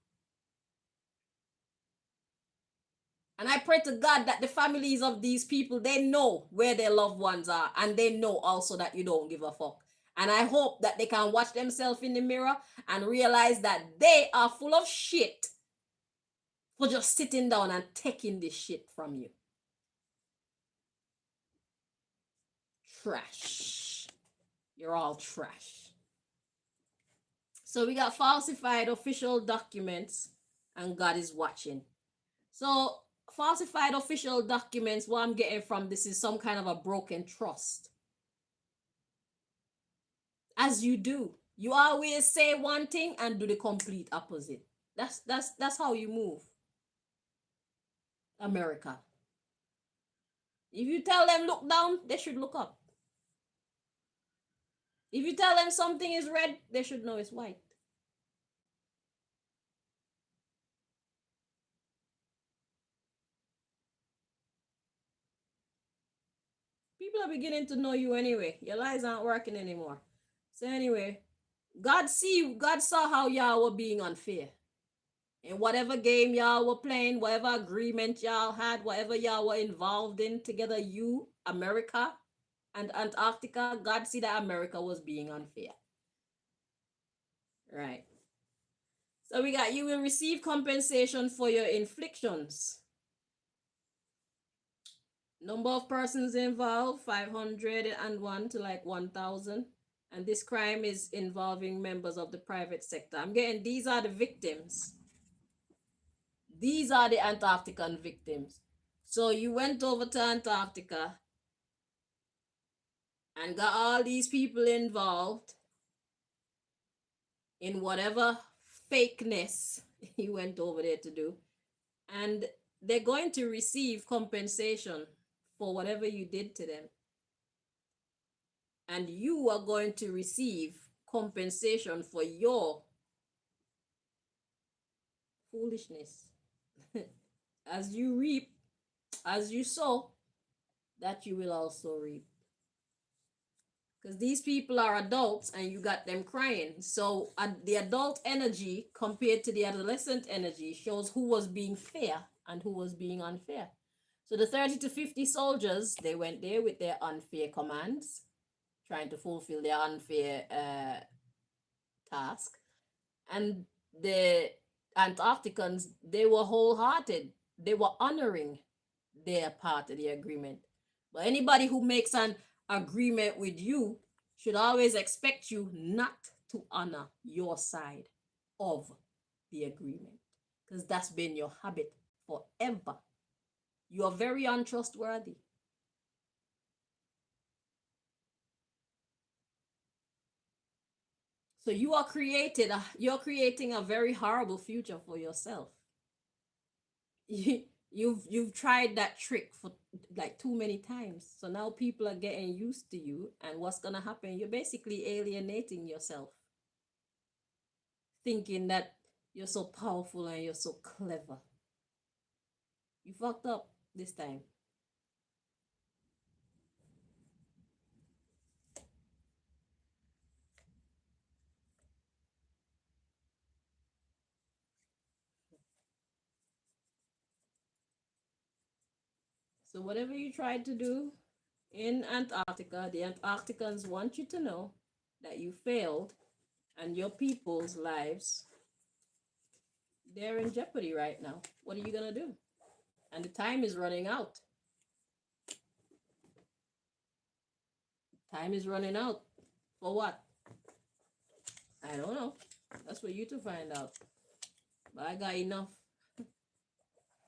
And I pray to God that the families of these people, they know where their loved ones are, and they know also that you don't give a fuck. And I hope that they can watch themselves in the mirror and realize that they are full of shit for just sitting down and taking this shit from you. Trash. You're all trash. So we got falsified official documents, and God is watching. So falsified official documents, what I'm getting from this is some kind of a broken trust. As you do, you always say one thing and do the complete opposite. That's how you move. America. If you tell them look down, they should look up. If you tell them something is red, they should know it's white. People are beginning to know you anyway. Your lies aren't working anymore. So anyway, God saw how y'all were being unfair. In whatever game y'all were playing, whatever agreement y'all had, whatever y'all were involved in together, you, America, and Antarctica, God see that America was being unfair. Right. So we got, you will receive compensation for your inflictions. Number of persons involved, 501 to like 1,000. And this crime is involving members of the private sector. I'm getting, these are the victims. These are the Antarctican victims. So you went over to Antarctica and got all these people involved in whatever fakeness you went over there to do. And they're going to receive compensation for whatever you did to them. And you are going to receive compensation for your foolishness. As you reap, as you sow, that you will also reap. Because these people are adults and you got them crying. So the adult energy compared to the adolescent energy shows who was being fair and who was being unfair. So the 30 to 50 soldiers, they went there with their unfair commands, trying to fulfill their unfair task. And the Antarcticans, they were wholehearted. They were honoring their part of the agreement. But anybody who makes an agreement with you should always expect you not to honor your side of the agreement, because that's been your habit forever. You are very untrustworthy. So you're creating a very horrible future for yourself. You've tried that trick for like too many times. So now people are getting used to you, and what's gonna happen? You're basically alienating yourself, thinking that you're so powerful and you're so clever. You fucked up this time. So whatever you tried to do in Antarctica, the Antarcticans want you to know that you failed, and your people's lives, they're in jeopardy right now. What are you gonna do? And the time is running out. Time is running out. For what? I don't know. That's for you to find out. But I got enough.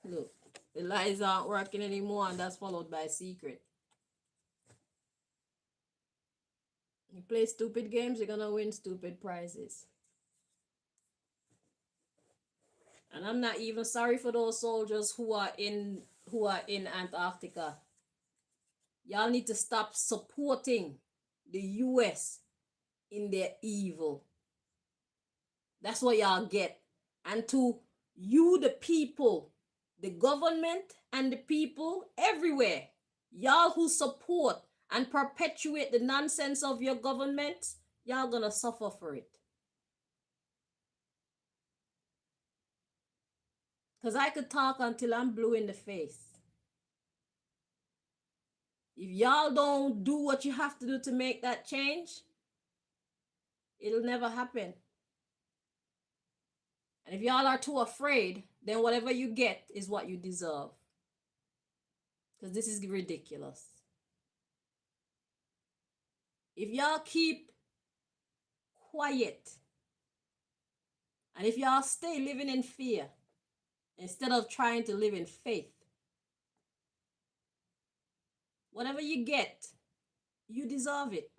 Look, the lies aren't working anymore, and that's followed by secret. You play stupid games, you're gonna win stupid prizes. And I'm not even sorry for those soldiers who are in Antarctica. Y'all need to stop supporting the US in their evil. That's what y'all get. And to you, the people, the government and the people everywhere, y'all who support and perpetuate the nonsense of your government, y'all gonna suffer for it. Because I could talk until I'm blue in the face. If y'all don't do what you have to do to make that change, it'll never happen. And if y'all are too afraid, then whatever you get is what you deserve. Because this is ridiculous. If y'all keep quiet, and if y'all stay living in fear, instead of trying to live in faith, whatever you get, you deserve it.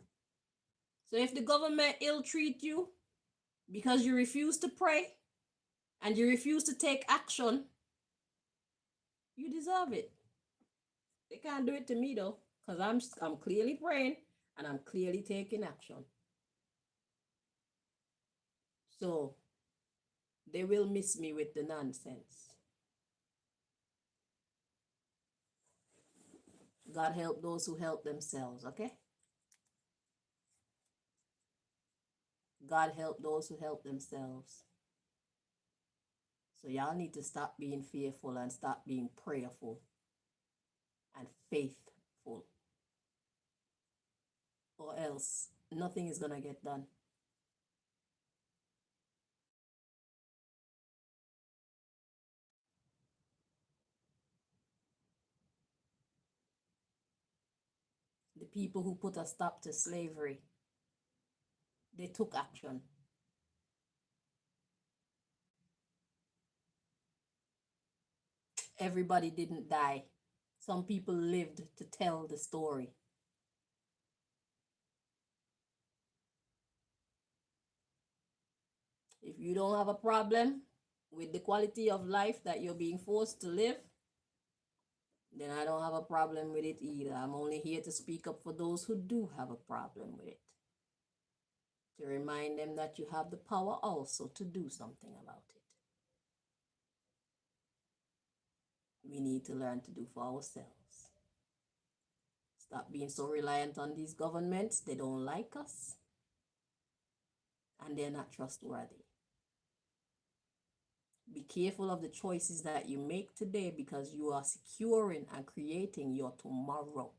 So if the government ill-treat you because you refuse to pray and you refuse to take action, you deserve it. They can't do it to me though, because I'm clearly praying and I'm clearly taking action. So they will miss me with the nonsense. God help those who help themselves, okay? God help those who help themselves. So y'all need to stop being fearful and stop being prayerful and faithful. Or else nothing is going to get done. The people who put a stop to slavery, they took action. Everybody didn't die. Some people lived to tell the story. If you don't have a problem with the quality of life that you're being forced to live, then I don't have a problem with it either. I'm only here to speak up for those who do have a problem with it. To remind them that you have the power also to do something about it. We need to learn to do for ourselves. Stop being so reliant on these governments. They don't like us. And they're not trustworthy. Be careful of the choices that you make today because you are securing and creating your tomorrow.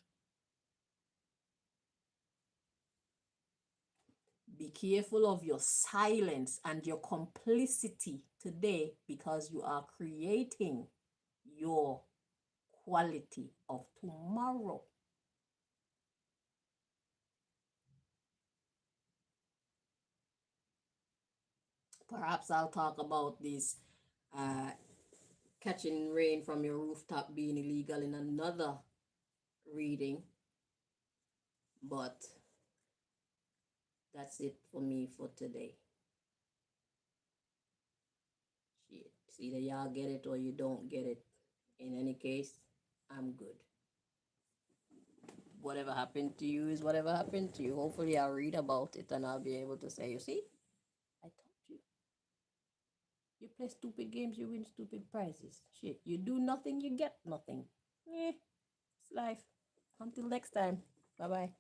Be careful of your silence and your complicity today because you are creating your quality of tomorrow. Perhaps I'll talk about this catching rain from your rooftop being illegal in another reading. But that's it for me for today. Shit. It's either y'all get it or you don't get it. In any case, I'm good. Whatever happened to you is whatever happened to you. Hopefully I'll read about it and I'll be able to say, you see, I told you. You play stupid games, you win stupid prizes. Shit, you do nothing, you get nothing. It's life. Until next time. Bye-bye.